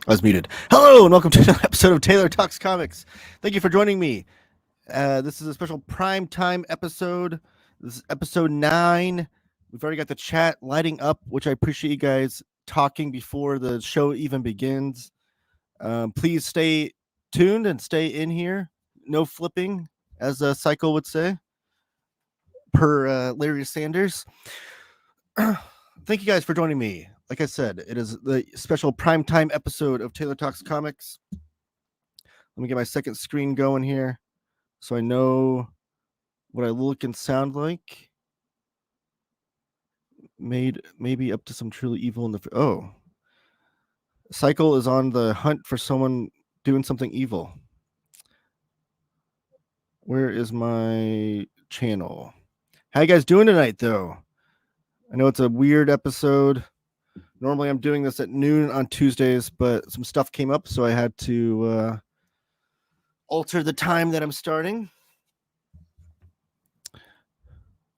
I was muted. Hello and welcome to another episode of Taylor Talks Comics. Thank you for joining me. This is a special prime time episode. This is episode 9. We've already got the chat lighting up, which I appreciate you guys talking before the show even begins. Please stay tuned and stay in here. No flipping, as Cycle would say, per Larry Sanders. Thank you guys for joining me. Like I said, it is the special primetime episode of Taylor Talks Comics. Let me get my second screen going here so I know what I look and sound like. Maybe up to some truly evil in the... Cycle is on the hunt for someone doing something evil. Where is my channel? How you guys doing tonight, though? I know it's a weird episode. Normally I'm doing this at noon on Tuesdays, but some stuff came up, so I had to alter the time that I'm starting.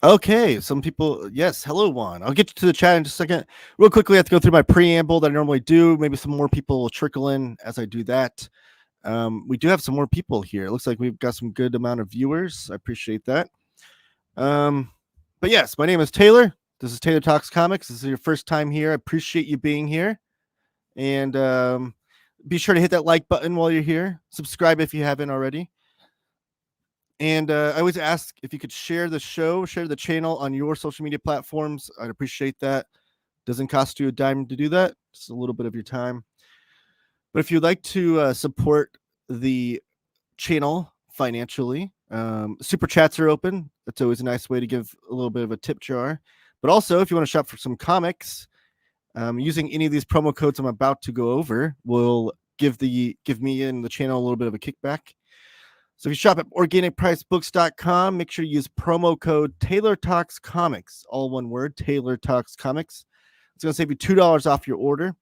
Okay, some people, yes, hello, Juan. I'll get you to the chat in just a second. Real quickly, I have to go through my preamble that I normally do. Maybe some more people will trickle in as I do that. We do have some more people here. It looks like we've got some good amount of viewers. I appreciate that. But yes, my name is Taylor. This is Taylor Talks Comics. This is your first time here. I appreciate you being here. And be sure to hit that like button while you're here. Subscribe if you haven't already. And I always ask if you could share the show, share the channel on your social media platforms. I'd appreciate that. Doesn't cost you a dime to do that. Just a little bit of your time. But if you'd like to support the channel financially, super chats are open. That's always a nice way to give a little bit of a tip jar. But also, if you want to shop for some comics, using any of these promo codes I'm about to go over will give me and the channel a little bit of a kickback. So if you shop at organicpricebooks.com, make sure you use promo code Taylor Talks Comics, all one word, Taylor Talks Comics. It's going to save you $2 off your order.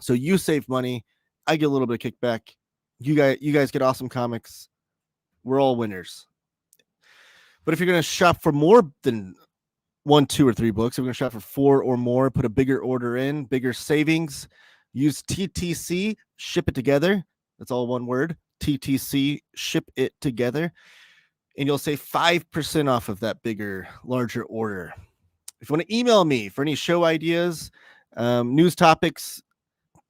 So you save money. I get a little bit of kickback. You guys get awesome comics. We're all winners. But if you're going to shop for more than 1, 2, or 3 books, if you're going to shop for 4 or more, put a bigger order in, bigger savings, use TTC, ship it together. That's all one word. TTC, ship it together, and you'll save 5% off of that bigger, larger order. If you want to email me for any show ideas, news topics,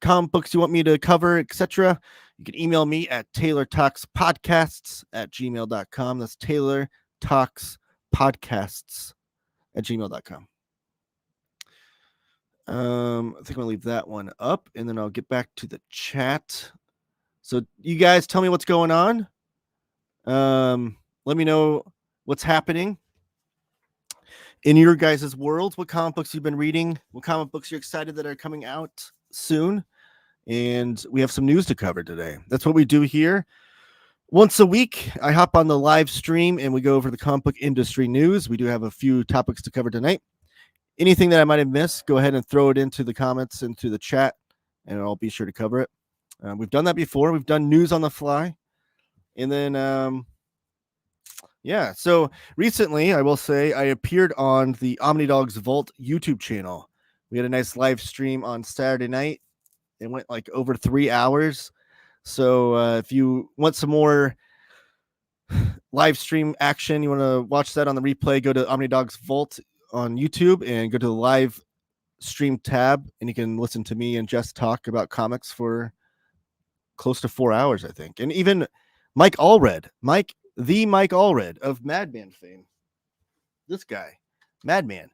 comic books you want me to cover, etc., you can email me at taylortalkspodcasts@gmail.com. That's taylortalkspodcasts@gmail.com. I think I'm gonna leave that one up, and then I'll get back to the chat. So you guys tell me what's going on. Let me know what's happening in your guys' world, what comic books you've been reading, what comic books you're excited that are coming out soon. And we have some news to cover today. That's what we do here. Once a week, I hop on the live stream and we go over the comic book industry news. We do have a few topics to cover tonight. Anything that I might have missed, go ahead and throw it into the comments, into the chat, and I'll be sure to cover it. We've done that before. We've done news on the fly. And then, so recently, I will say, I appeared on the OmniDogs Vault YouTube channel. We had a nice live stream on Saturday night. It went like over 3 hours. So if you want some more live stream action, you want to watch that on the replay, go to OmniDogs Vault on YouTube and go to the live stream tab, and you can listen to me and Jess talk about comics for close to 4 hours, I think. And even Mike Allred of Madman fame, this guy, Madman,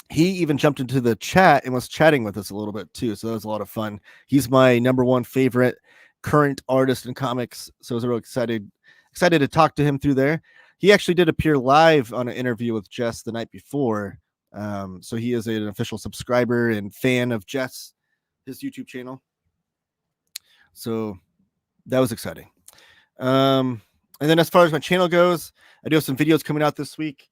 he even jumped into the chat and was chatting with us a little bit too, so that was a lot of fun. He's my number one favorite current artist in comics, so I was real excited to talk to him through there. He actually did appear live on an interview with Jess the night before, so he is an official subscriber and fan of Jess, his YouTube channel. So that was exciting. And then as far as my channel goes, I do have some videos coming out this week.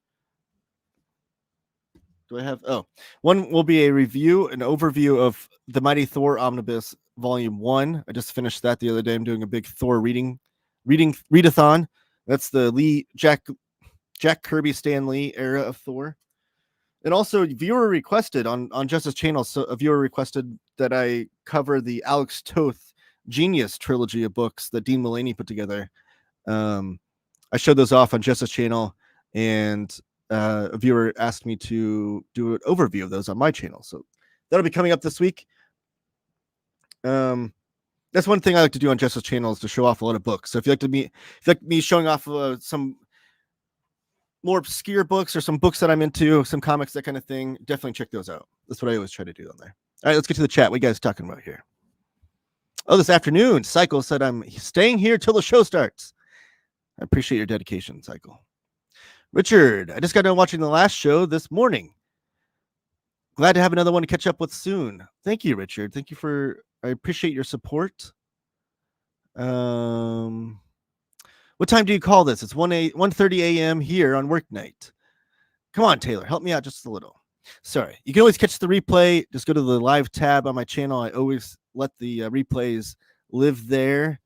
Do I have? Oh, one will be a review, an overview of the Mighty Thor Omnibus Volume 1. I just finished that the other day. I'm doing a big Thor readathon. That's the Jack Kirby, Stan Lee era of Thor. And also, viewer requested on Justice Channel. So a viewer requested that I cover the Alex Toth Genius trilogy of books that Dean Mullaney put together. I showed those off on Justice Channel, and a viewer asked me to do an overview of those on my channel. So that'll be coming up this week. That's one thing I like to do on Justice Channel, is to show off a lot of books. So if you like me showing off some more obscure books or some books that I'm into, some comics, that kind of thing, definitely check those out. That's what I always try to do on there. All right, let's get to the chat. What you guys talking about here? Oh, this afternoon, Cycle said I'm staying here till the show starts. I appreciate your dedication, Cycle. Richard, I just got done watching the last show this morning. Glad to have another one to catch up with soon. Thank you, Richard. Thank you I appreciate your support. What time do you call this? It's 1:30 a.m. here on work night. Come on, Taylor, help me out just a little. Sorry. You can always catch the replay. Just go to the live tab on my channel. I always let the replays live there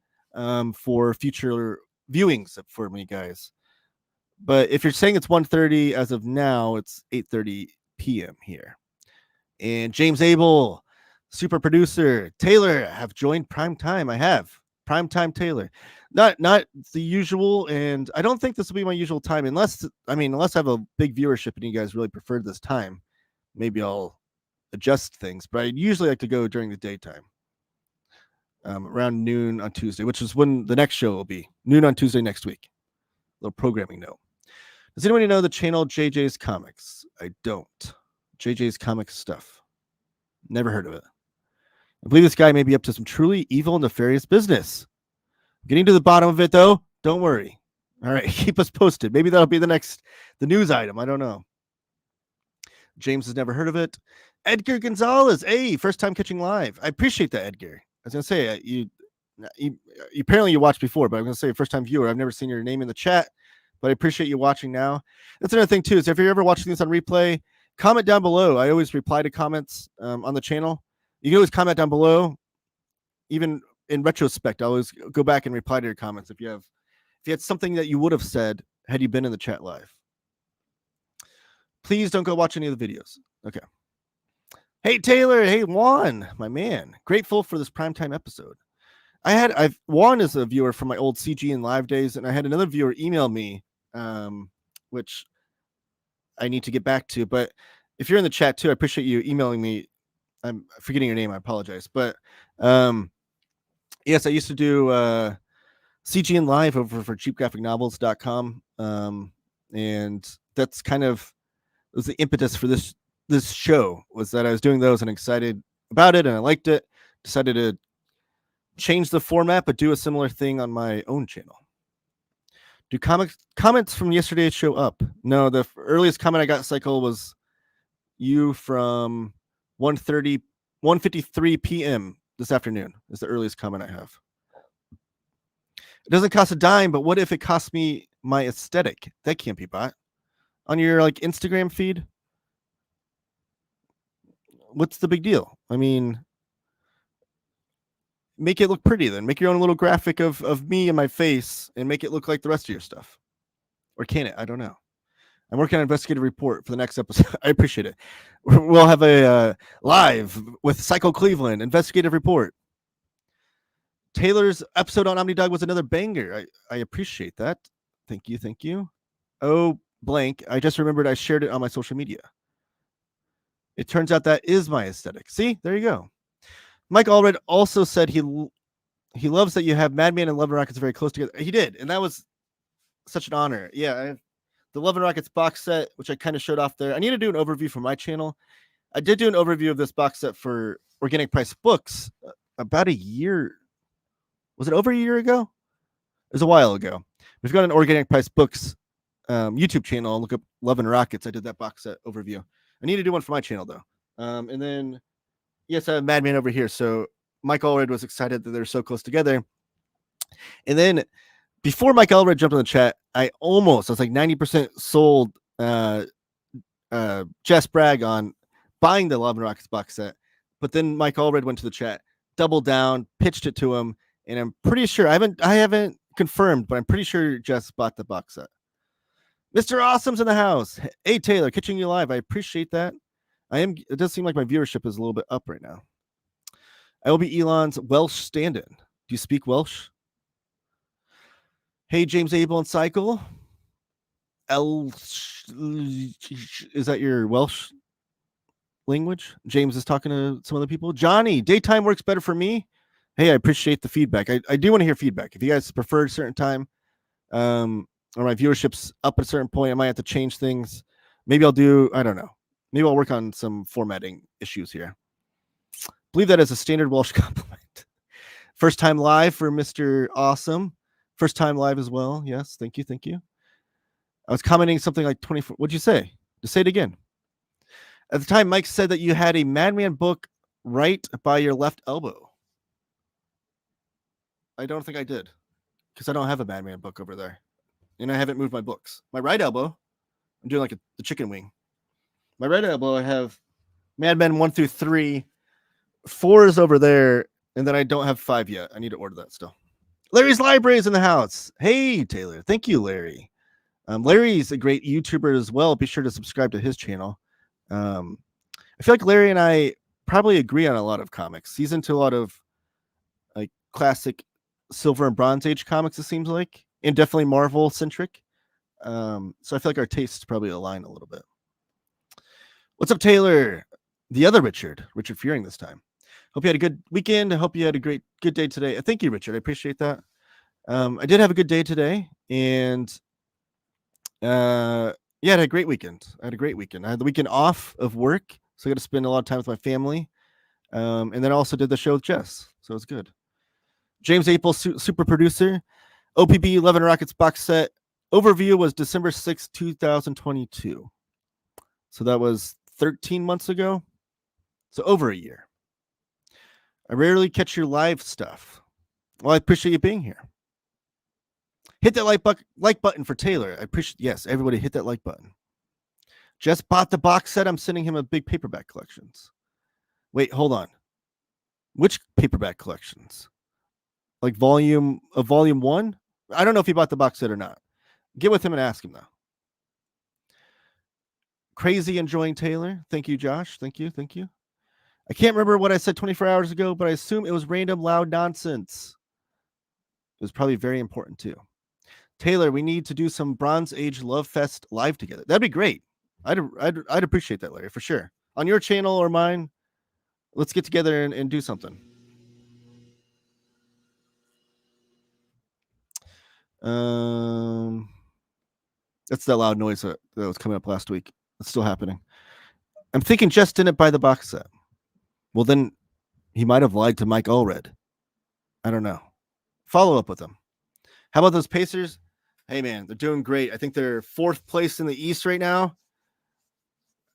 for future viewings for me, guys. But if you're saying it's 1:30 as of now, it's 8:30 p.m. here. And James Abel, super producer, Taylor, have joined Primetime. I have. Primetime Taylor. Not the usual, and I don't think this will be my usual time unless I have a big viewership and you guys really prefer this time. Maybe I'll adjust things, but I usually like to go during the daytime. Around noon on Tuesday, which is when the next show will be. Noon on Tuesday next week. Little programming note. Does anybody know the channel JJ's Comics? I don't. JJ's Comics stuff. Never heard of it. I believe this guy may be up to some truly evil and nefarious business. Getting to the bottom of it, though. Don't worry. All right, keep us posted. Maybe that'll be the news item. I don't know. James has never heard of it. Edgar Gonzalez. Hey, first time catching live. I appreciate that, Edgar. I was going to say, you apparently you watched before, but I'm going to say first time viewer. I've never seen your name in the chat, but I appreciate you watching now. That's another thing, too, is if you're ever watching this on replay, comment down below. I always reply to comments on the channel. You can always comment down below. Even in retrospect, I always go back and reply to your comments if you had something that you would have said had you been in the chat live. Please don't go watch any of the videos. Okay. Hey, Taylor. Hey, Juan, my man. Grateful for this primetime episode. Juan is a viewer from my old CG and live days, and I had another viewer email me, which I need to get back to. But if you're in the chat too, I appreciate you emailing me. I'm forgetting your name. I apologize. But yes, I used to do CG and live over for cheapgraphicnovels.com. And that's kind of was the impetus for this show, was that I was doing those and excited about it and I liked it. Decided to change the format, but do a similar thing on my own channel. Do comments from yesterday's show up? No, the earliest comment I got, Cycle, was you from 1:53 p.m. this afternoon is the earliest comment I have. It doesn't cost a dime, but what if it costs me my aesthetic? That can't be bought. On your Instagram feed? What's the big deal? I mean, make it look pretty then. Make your own little graphic of me and my face and make it look like the rest of your stuff. Or can it? I don't know. I'm working on an investigative report for the next episode. I appreciate it. We'll have a live with Psycho Cleveland investigative report. Taylor's episode on OmniDog was another banger. I appreciate that. Thank you. Oh, blank. I just remembered I shared it on my social media. It turns out that is my aesthetic. See, there you go. Mike Allred also said he loves that you have Madman and Love and Rockets very close together. He did, and that was such an honor. Yeah, I have the Love and Rockets box set, which I kind of showed off there. I need to do an overview for my channel. I did do an overview of this box set for Organic Price Books about a year. Was it over a year ago? It was a while ago. We've got an Organic Price Books YouTube channel. I'll look up Love and Rockets. I did that box set overview. I need to do one for my channel, though. And then, yes, I have Madman over here. So Mike Allred was excited that they're so close together. And then before Mike Allred jumped on the chat, I was like 90% sold Jess Bragg on buying the Love and Rockets box set. But then Mike Allred went to the chat, doubled down, pitched it to him. And I'm pretty sure, I haven't confirmed, but I'm pretty sure Jess bought the box set. Mr. Awesome's in the house. Hey, Taylor, catching you live. I appreciate that. It does seem like my viewership is a little bit up right now. I will be Elon's Welsh stand-in. Do you speak Welsh? Hey, James Abel and Cycle. Is that your Welsh language? James is talking to some other people. Johnny, daytime works better for me. Hey, I appreciate the feedback. I do want to hear feedback. If you guys prefer a certain time, or my viewership's up at a certain point, I might have to change things. Maybe I'll do, I don't know. Maybe I'll work on some formatting issues here. Believe that as a standard Welsh compliment. First time live for Mr. Awesome. First time live as well. Yes, thank you, thank you. I was commenting something like 24. What'd you say? Just say it again. At the time, Mike said that you had a Madman book right by your left elbow. I don't think I did, because I don't have a Madman book over there, and I haven't moved my books. My right elbow, I'm doing like the chicken wing. My right elbow, I have Mad Men 1 through 3. 4 is over there, and then I don't have 5 yet. I need to order that still. Larry's Library is in the house. Hey, Taylor. Thank you, Larry. Larry's a great YouTuber as well. Be sure to subscribe to his channel. I feel like Larry and I probably agree on a lot of comics. He's into a lot of like classic Silver and Bronze Age comics, it seems like, and definitely Marvel centric. So I feel like our tastes probably align a little bit. What's up, Taylor? The other Richard Fearing this time. Hope you had a good weekend. I hope you had a good day today. Thank you, Richard. I appreciate that. I did have a good day today, and yeah, I had a great weekend. I had the weekend off of work, so I got to spend a lot of time with my family. And then I also did the show with Jess, so it was good. James April, super producer. OPB 11 Rockets box set overview was December 6th, 2022. So that was 13 months ago. So over a year. I rarely catch your live stuff. Well, I appreciate you being here. Hit that like button for Taylor. I appreciate, yes, everybody hit that like button. Just bought the box set. I'm sending him a big paperback collections. Wait, hold on. Which paperback collections? Like volume 1? I don't know if he bought the box set or not. Get with him and ask him though. Crazy enjoying Taylor. Thank you, Josh. Thank you. I can't remember what I said 24 hours ago, but I assume it was random loud nonsense. It was probably very important too. Taylor, we need to do some Bronze Age Love Fest live together. That'd be great. I'd appreciate that, Larry, for sure. On your channel or mine, let's get together and do something. That's that loud noise that was coming up last week. It's still happening. I'm thinking Jess didn't buy the box set. Well, then he might have lied to Mike Allred. I don't know. Follow up with him. How about those Pacers? Hey, man, they're doing great. I think they're 4th place in the East right now.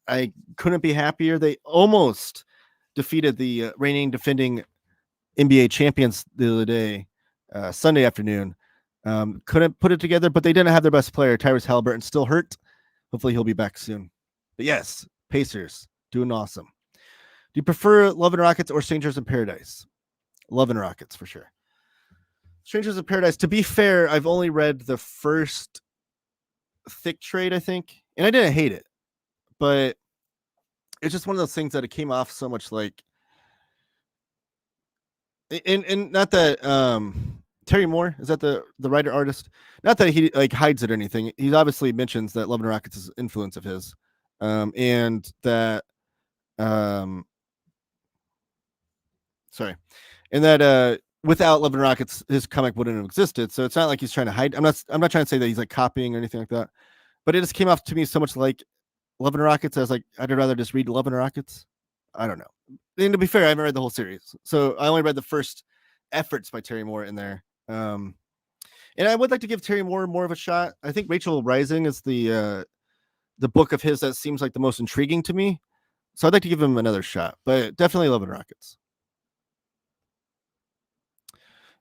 I couldn't be happier. They almost defeated the reigning defending NBA champions the other day, Sunday afternoon. Couldn't put it together, but they didn't have their best player, Tyrese Halliburton, still hurt. Hopefully he'll be back soon. But yes, Pacers doing awesome. Do you prefer Love and Rockets or Strangers in Paradise? Love and Rockets for sure. Strangers in Paradise, to be fair, I've only read the first thick trade, I think, and I didn't hate it, but it's just one of those things that it came off so much like, and not that Terry Moore, is that the writer artist? Not that he like hides it or anything. He obviously mentions that Love and Rockets is an influence of his, and that without Love and Rockets, his comic wouldn't have existed. So it's not like he's trying to hide. I'm not trying to say that he's like copying or anything like that. But it just came off to me so much like Love and Rockets. I was like, I'd rather just read Love and Rockets. I don't know. And to be fair, I haven't read the whole series, so I only read the first efforts by Terry Moore in there. And I would like to give Terry Moore more of a shot. I think Rachel Rising is the book of his that seems like the most intriguing to me. So I'd like to give him another shot, but definitely Love and Rockets.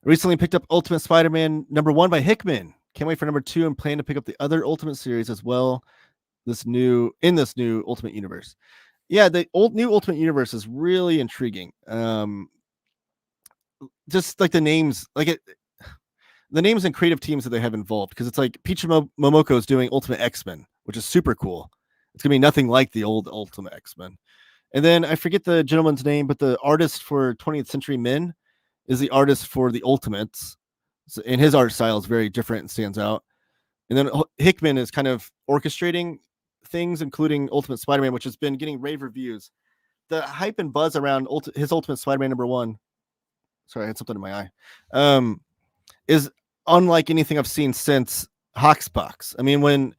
I recently picked up Ultimate Spider-Man #1 by Hickman. Can't wait for #2 and plan to pick up the other Ultimate series as well. This new Ultimate Universe. Yeah, the new Ultimate Universe is really intriguing. Just like the names, like the names and creative teams that they have involved, because it's like Peach Momoko is doing Ultimate X-Men, which is super cool. It's gonna be nothing like the old Ultimate X-Men. And then I forget the gentleman's name, but the artist for 20th Century Men is the artist for the Ultimates. So, and his art style is very different and stands out. And then Hickman is kind of orchestrating things, including Ultimate Spider-Man, which has been getting rave reviews. The hype and buzz around his Ultimate Spider-Man #1. Sorry, I had something in my eye. Is unlike anything I've seen since Hoxpox. I mean, when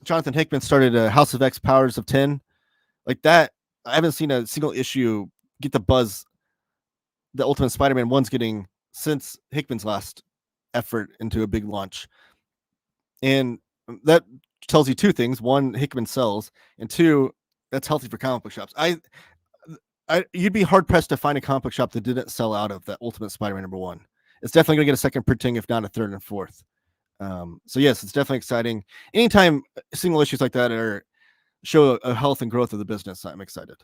Jonathan Hickman started House of X Powers of 10, like that, I haven't seen a single issue get the buzz the Ultimate Spider-Man 1's getting since Hickman's last effort into a big launch. And that tells you two things. One, Hickman sells, and two, that's healthy for comic book shops. You'd be hard pressed to find a comic book shop that didn't sell out of that Ultimate Spider-Man #1. It's definitely going to get a second printing, if not a third and fourth. So yes, it's definitely exciting. Anytime single issues like that show a health and growth of the business, I'm excited.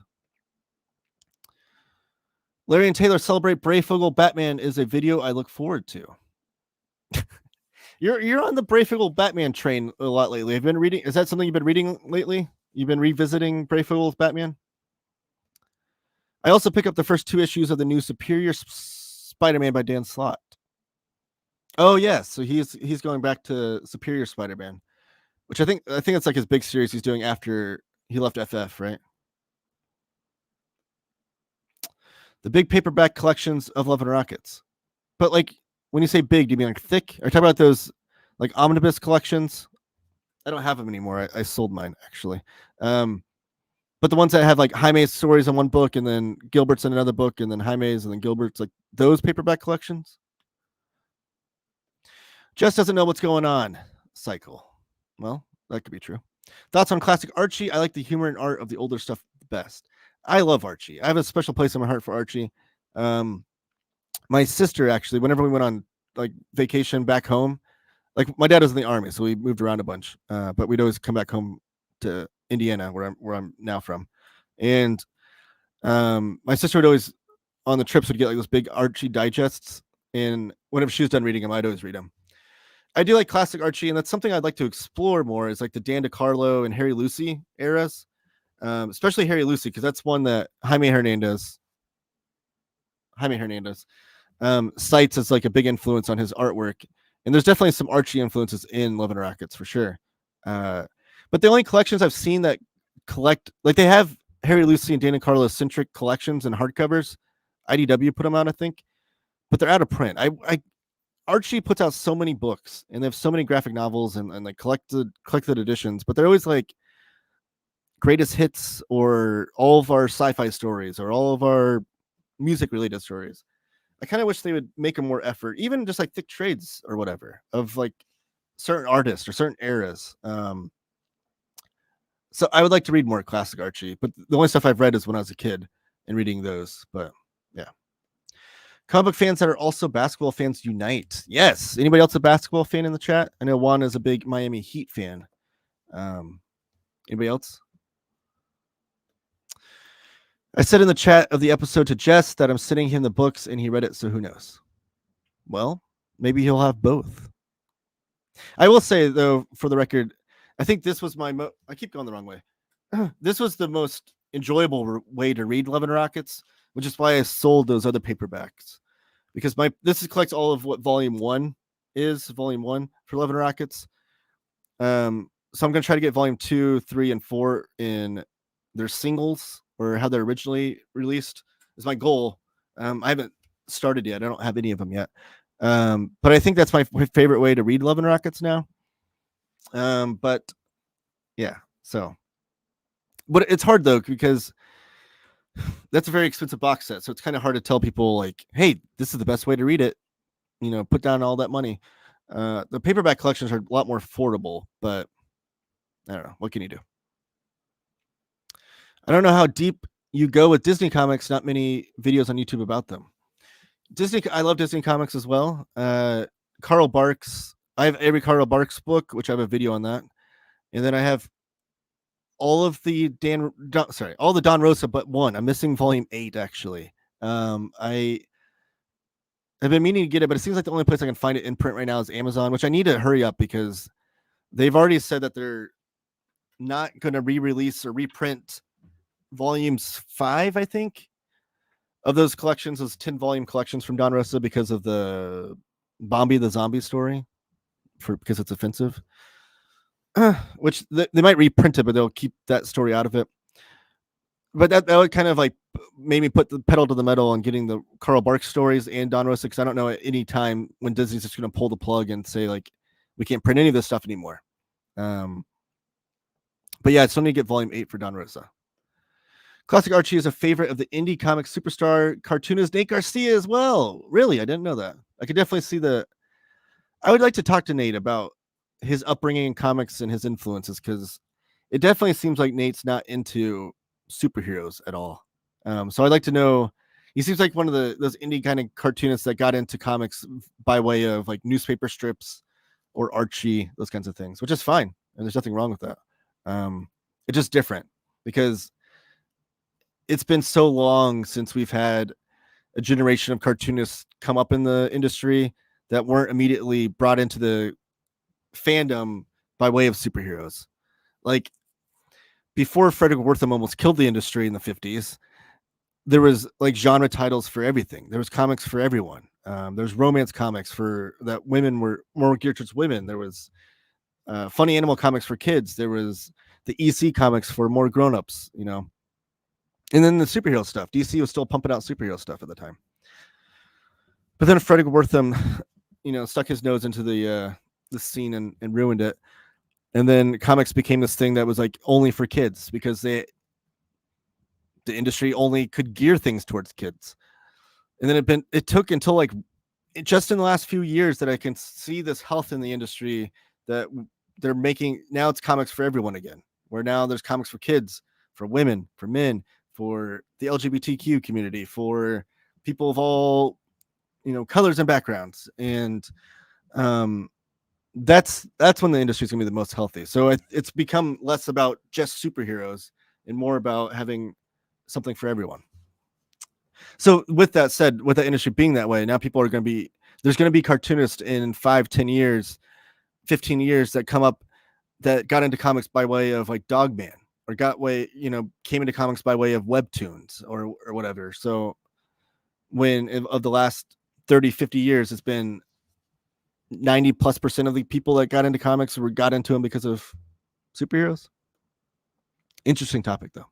Larry and Taylor celebrate Breyfogle Batman is a video I look forward to. You're on the Breyfogle Batman train a lot lately. Have you been reading? Is that something you've been reading lately? You've been revisiting Breyfogle's Batman? I also pick up the first 2 issues of the new Superior Spider-Man by Dan Slott. Oh yes, so he's going back to Superior Spider-Man, which I think it's like his big series he's doing after he left FF, right? The big paperback collections of Love and Rockets. But like, when you say big, do you mean like thick? Are you talking about those like omnibus collections? I don't have them anymore. I sold mine actually. But the ones that have like Jaime's stories in one book, and then Gilbert's in another book, and then Jaime's, and then Gilbert's, like those paperback collections. Just doesn't know what's going on. Cycle. Well, that could be true. Thoughts on classic Archie? I like the humor and art of the older stuff the best. I love Archie. I have a special place in my heart for Archie. My sister, actually, whenever we went on like vacation back home, like my dad was in the army, so we moved around a bunch, but we'd always come back home to Indiana, where I'm now from. And my sister would always, on the trips, would get like those big Archie digests, and whenever she was done reading them, I'd always read them. I do like classic Archie, and that's something I'd like to explore more, is like the Dan DeCarlo and Harry Lucy eras, especially Harry Lucy, because that's one that Jaime Hernandez cites as like a big influence on his artwork. And there's definitely some Archie influences in Love and Rockets for sure. But the only collections I've seen that collect, like they have Harry Lucy and Dan DeCarlo centric collections and hardcovers. IDW put them out, I think, but they're out of print. Archie puts out so many books, and they have so many graphic novels and like collected editions, but they're always like greatest hits, or all of our sci-fi stories, or all of our music related stories. I kind of wish they would make a more effort, even just like thick trades or whatever, of like certain artists or certain eras. So I would like to read more classic Archie, but the only stuff I've read is when I was a kid and reading those. But yeah. Comic book fans that are also basketball fans unite. Yes. Anybody else a basketball fan in the chat? I know Juan is a big Miami Heat fan. Anybody else? I said in the chat of the episode to Jess that I'm sending him the books, and he read it, so who knows? Well, maybe he'll have both. I will say, though, for the record, I think this was my I keep going the wrong way. This was the most enjoyable way to read Love and Rockets, which is why I sold those other paperbacks, because this collects all of what volume 1 is, volume 1 for Love and Rockets. So I'm going to try to get volume 2, 3, and 4 in their singles, or how they're originally released, is my goal. I haven't started yet. I don't have any of them yet. But I think that's my favorite way to read Love and Rockets now. But yeah, so, but it's hard though, because that's a very expensive box set. So it's kind of hard to tell people like, hey, this is the best way to read it. You know, put down all that money. The paperback collections are a lot more affordable, but I don't know. What can you do? I don't know how deep you go with Disney comics. Not many videos on YouTube about them. I love Disney comics as well. Carl Barks. I have every Carl Barks book, which I have a video on that. And then I have all of the all the Don Rosa but one. I'm missing volume 8 actually. I I've been meaning to get it, but it seems like the only place I can find it in print right now is Amazon, which I need to hurry up because they've already said that they're not going to re-release or reprint volumes 5, I think, of those collections, those 10-volume collections from Don Rosa, because of the Bombi the Zombie story, because it's offensive. Which they might reprint it, but they'll keep that story out of it. But that would kind of like made me put the pedal to the metal on getting the Carl Barks stories and Don Rosa, because I don't know at any time when Disney's just going to pull the plug and say, like, we can't print any of this stuff anymore. But yeah, I still need to get volume 8 for Don Rosa. Classic Archie is a favorite of the indie comic superstar cartoonist Nate Garcia as well. Really? I didn't know that. I could definitely see I would like to talk to Nate about his upbringing in comics and his influences, because it definitely seems like Nate's not into superheroes at all. So I'd like to know. He seems like one of those indie kind of cartoonists that got into comics by way of like newspaper strips or Archie, those kinds of things, which is fine, and there's nothing wrong with that. It's just different because it's been so long since we've had a generation of cartoonists come up in the industry that weren't immediately brought into the fandom by way of superheroes. Like, before Frederick Wertham almost killed the industry in the 50s, there was like genre titles for everything. There was comics for everyone. There's romance comics for that women were more geared towards women. There was funny animal comics for kids. There was the EC comics for more grown-ups, you know. And then the superhero stuff. DC was still pumping out superhero stuff at the time. But then Frederick Wertham, stuck his nose into the scene and ruined it. And then comics became this thing that was like only for kids, because the industry only could gear things towards kids. And then it took until like just in the last few years that I can see this health in the industry, that they're making, now it's comics for everyone again, where now there's comics for kids, for women, for men, for the LGBTQ community, for people of all, colors and backgrounds. And that's when the industry is going to be the most healthy. So it's become less about just superheroes and more about having something for everyone. So with that said, with the industry being that way, now people are going to be, there's going to be cartoonists in 5, 10 years, 15 years that come up that got into comics by way of like Dogman, or came into comics by way of webtoons or whatever. So of the last 30, 50 years, it's been 90+% of the people that got into comics got into them because of superheroes. Interesting topic, though.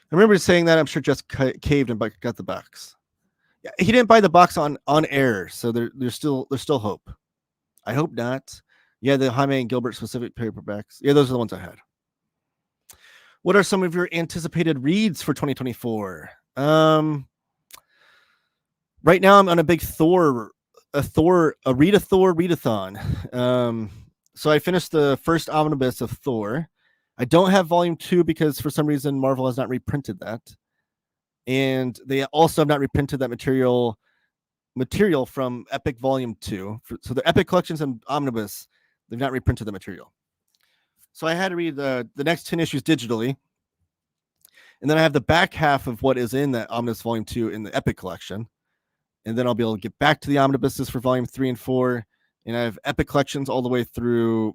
I remember saying that. I'm sure Jess caved and got the box. Yeah, he didn't buy the box on air, so there's still hope. I hope not. Yeah, the Jaime and Gilbert specific paperbacks. Yeah, those are the ones I had. What are some of your anticipated reads for 2024? Right now I'm on a big readathon. So I finished the first omnibus of Thor. I don't have volume 2 because for some reason Marvel has not reprinted that. And they also have not reprinted that material from Epic Volume 2. So the Epic collections and omnibus, they've not reprinted the material. So I had to read the next 10 issues digitally. And then I have the back half of what is in that omnibus Volume 2 in the Epic collection. And then I'll be able to get back to the omnibuses for Volume 3 and 4. And I have Epic collections all the way through.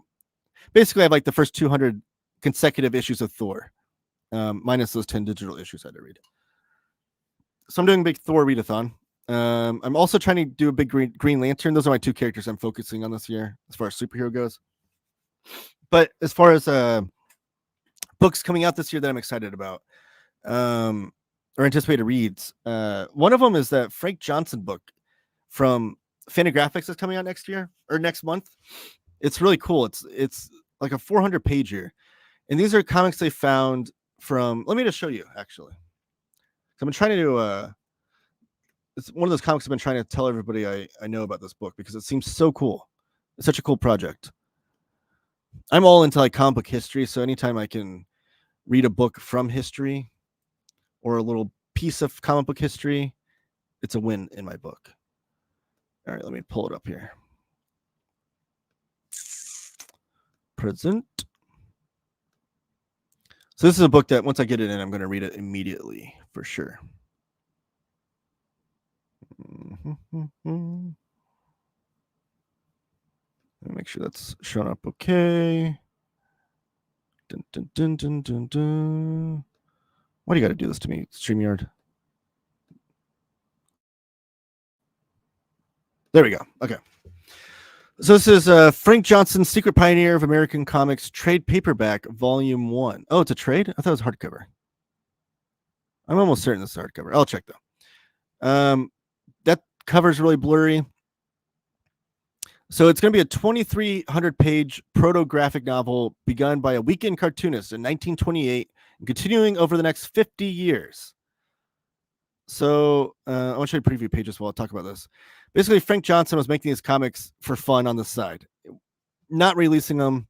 Basically, I have like the first 200 consecutive issues of Thor, minus those 10 digital issues I had to read. So I'm doing a big Thor readathon. I'm also trying to do a big Green Lantern. Those are my 2 characters I'm focusing on this year as far as superhero goes. But as far as books coming out this year that I'm excited about, or anticipated reads, one of them is that Frank Johnson book from Fantagraphics is coming out next month. It's really cool. It's like a 400 pager, and these are comics they found from. Let me just show you, actually. I've been trying to do it's one of those comics I've been trying to tell everybody I know about this book, because it seems so cool. It's such a cool project. I'm all into like comic book history, so anytime I can read a book from history or a little piece of comic book history, it's a win in my book. All right, let me pull it up here. Present. So this is a book that once I get it in, I'm going to read it immediately for sure. Make sure that's showing up okay. Dun, dun, dun, dun, dun, dun. Why do you got to do this to me, StreamYard? There we go. Okay. So this is Frank Johnson, Secret Pioneer of American Comics, trade paperback, volume 1. Oh, it's a trade? I thought it was hardcover. I'm almost certain this is hardcover. I'll check though. That cover's really blurry. So it's going to be a 2,300 page proto-graphic novel begun by a weekend cartoonist in 1928 and continuing over the next 50 years. So I want to show you preview pages while I'll talk about this. Basically, Frank Johnson was making these comics for fun on the side, not releasing them,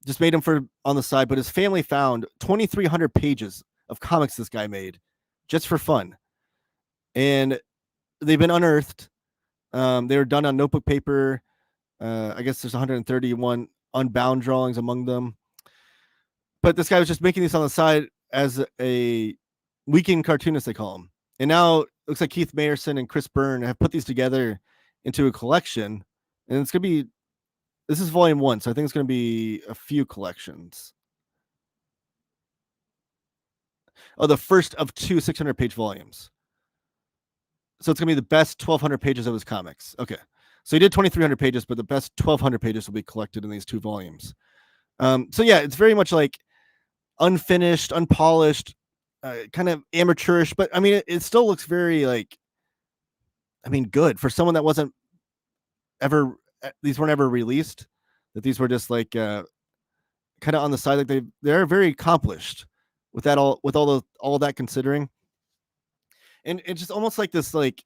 just made them for on the side. But his family found 2,300 pages of comics this guy made just for fun, and they've been unearthed. They were done on notebook paper. I guess there's 131 unbound drawings among them. But this guy was just making these on the side as a weekend cartoonist, they call him. And now it looks like Keith Mayerson and Chris Byrne have put these together into a collection. And it's going to be, this is volume 1, so I think it's going to be a few collections. Oh, the first of 2 600-page volumes. So it's going to be the best 1,200 pages of his comics. Okay. So he did 2,300 pages, but the best 1,200 pages will be collected in these 2 volumes. So yeah, it's very much like unfinished, unpolished, kind of amateurish, but I mean, it still looks very like, I mean, good for someone that wasn't ever, these weren't ever released, that these were just like kind of on the side, like they're very accomplished with that all that considering. And it's just almost like this, like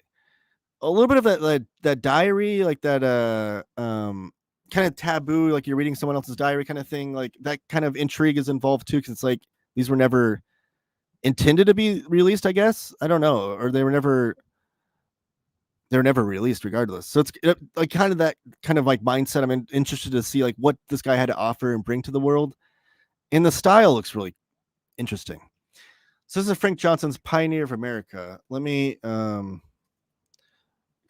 a little bit of that diary, like that kind of taboo, like you're reading someone else's diary kind of thing, like that kind of intrigue is involved too, because it's like these were never intended to be released, I guess. I don't know, or they were never released regardless. So it's like kind of that kind of like mindset. I'm interested to see like what this guy had to offer and bring to the world, and the style looks really interesting. So this is Frank Johnson's Pioneer of America. Let me go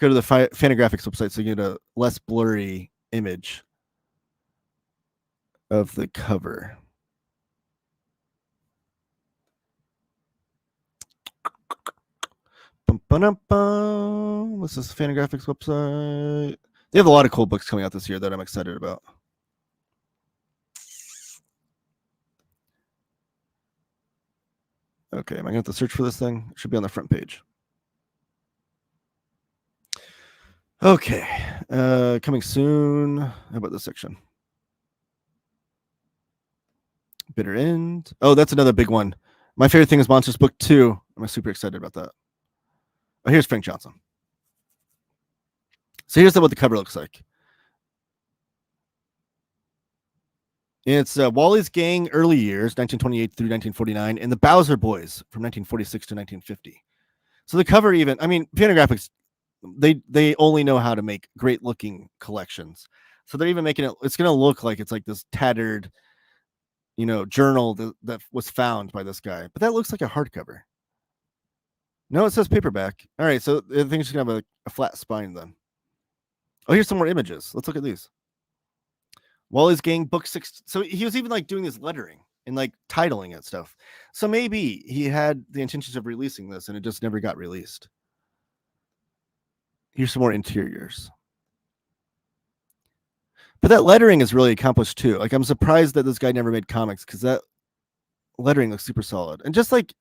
to the Fantagraphics website so you get a less blurry image of the cover. What's this Fantagraphics website? They have a lot of cool books coming out this year that I'm excited about. Okay, am I going to have to search for this thing? It should be on the front page. Okay, coming soon. How about this section? Bitter End. Oh, that's another big one. My favorite thing is Monsters Book 2. I'm super excited about that. Oh, here's Frank Johnson. So here's what the cover looks like. It's Wally's Gang early years, 1928 through 1949, and the Bowser Boys from 1946 to 1950. So the cover even, I mean, Fantagraphics, they only know how to make great looking collections. So they're even making it, it's going to look like it's like this tattered, journal that was found by this guy. But that looks like a hardcover. No, it says paperback. All right, so I think it's going to have a flat spine then. Oh, here's some more images. Let's look at these. Wally's Gang, book 6. So he was even like doing this lettering and like titling it stuff. So maybe he had the intentions of releasing this and it just never got released. Here's some more interiors. But that lettering is really accomplished too. Like I'm surprised that this guy never made comics because that lettering looks super solid. And just like,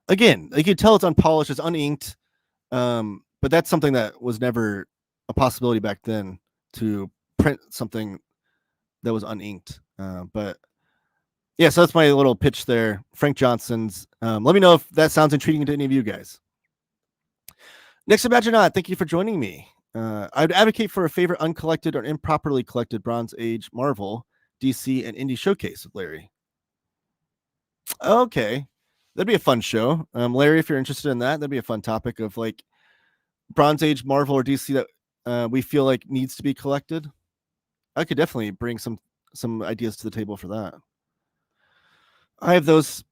again, like you tell it's unpolished, it's uninked. But that's something that was never a possibility back then, to print something that was uninked. But yeah, so that's my little pitch there. Frank Johnson's. Let me know if that sounds intriguing to any of you guys. Next, Imagine Not. Thank you for joining me. I'd advocate for a favorite uncollected or improperly collected Bronze Age Marvel, DC, and Indie showcase with Larry. Okay, that'd be a fun show. Larry, if you're interested in that, that'd be a fun topic of like Bronze Age Marvel or DC that we feel like needs to be collected. I could definitely bring some ideas to the table for that. I have those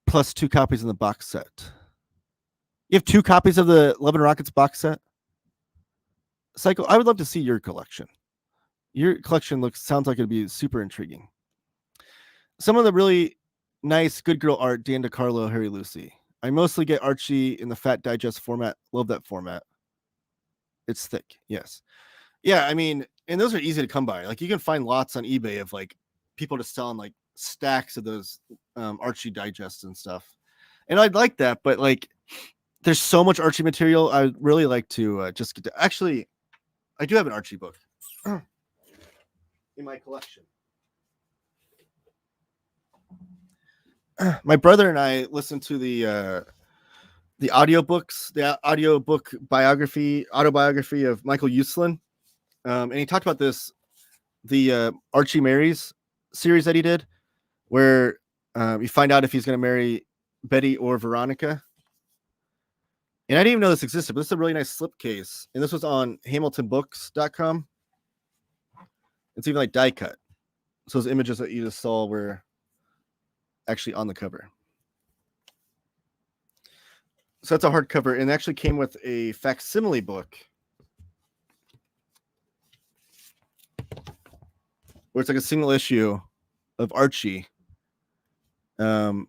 plus 2 copies in the box set. You have 2 copies of the Love and Rockets box set? Cycle, I would love to see your collection. Your collection sounds like it'd be super intriguing. Some of the really nice Good Girl art, Dan DeCarlo, Harry Lucy. I mostly get Archie in the Fat Digest format. Love that format. It's thick, yes. Yeah, I mean, and those are easy to come by. Like you can find lots on eBay of like people just selling like stacks of those Archie digests and stuff. And I'd like that, but like there's so much Archie material. I'd really like to just get to actually. I do have an Archie book in my collection. My brother and I listened to the audiobooks, the audiobook autobiography of Michael Uslan. And he talked about the Archie Marries series that he did, where you find out if he's going to marry Betty or Veronica. And I didn't even know this existed, but this is a really nice slipcase. And this was on HamiltonBooks.com. It's even like die cut. So those images that you just saw were actually on the cover. So that's a hardcover, and it actually came with a facsimile book where it's like a single issue of Archie,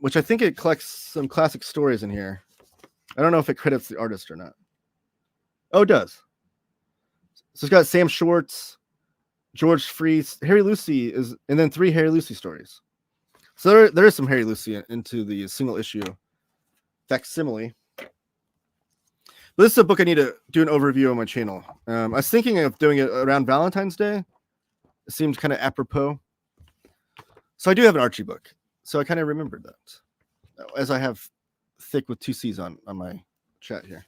which I think it collects some classic stories in here. I don't know if it credits the artist or not. Oh, it does. So it's got Sam Schwartz, George Freese, Harry Lucy and then 3 Harry Lucy stories. So there is some Harry Lucy into the single issue facsimile. But this is a book I need to do an overview on my channel. I was thinking of doing it around Valentine's Day. It seemed kind of apropos. So I do have an Archie book. So I kind of remembered that. As I have thick with 2 C's on my chat here.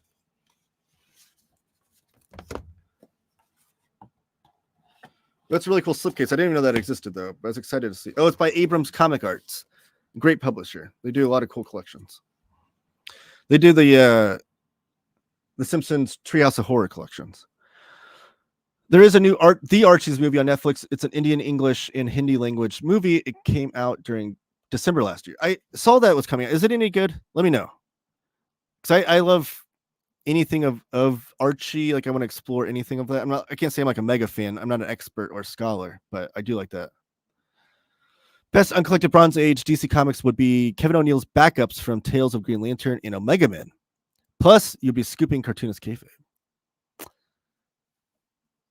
That's a really cool slipcase. I didn't even know that existed, though. But I was excited to see. Oh, it's by Abrams Comic Arts. Great publisher. They do a lot of cool collections. They do the Simpsons Treehouse of Horror collections. There is a new The Archies movie on Netflix. It's an Indian, English, and Hindi language movie. It came out during December last year. I saw that was coming out. Is it any good? Let me know. Because I love anything of Archie. Like I want to explore anything of that. I can't say I'm like a mega fan. I'm not an expert or a scholar, but I do like that. Best uncollected Bronze Age DC Comics would be Kevin O'Neill's backups from Tales of Green Lantern and Omega Man. Plus, you'll be scooping cartoonist kayfabe.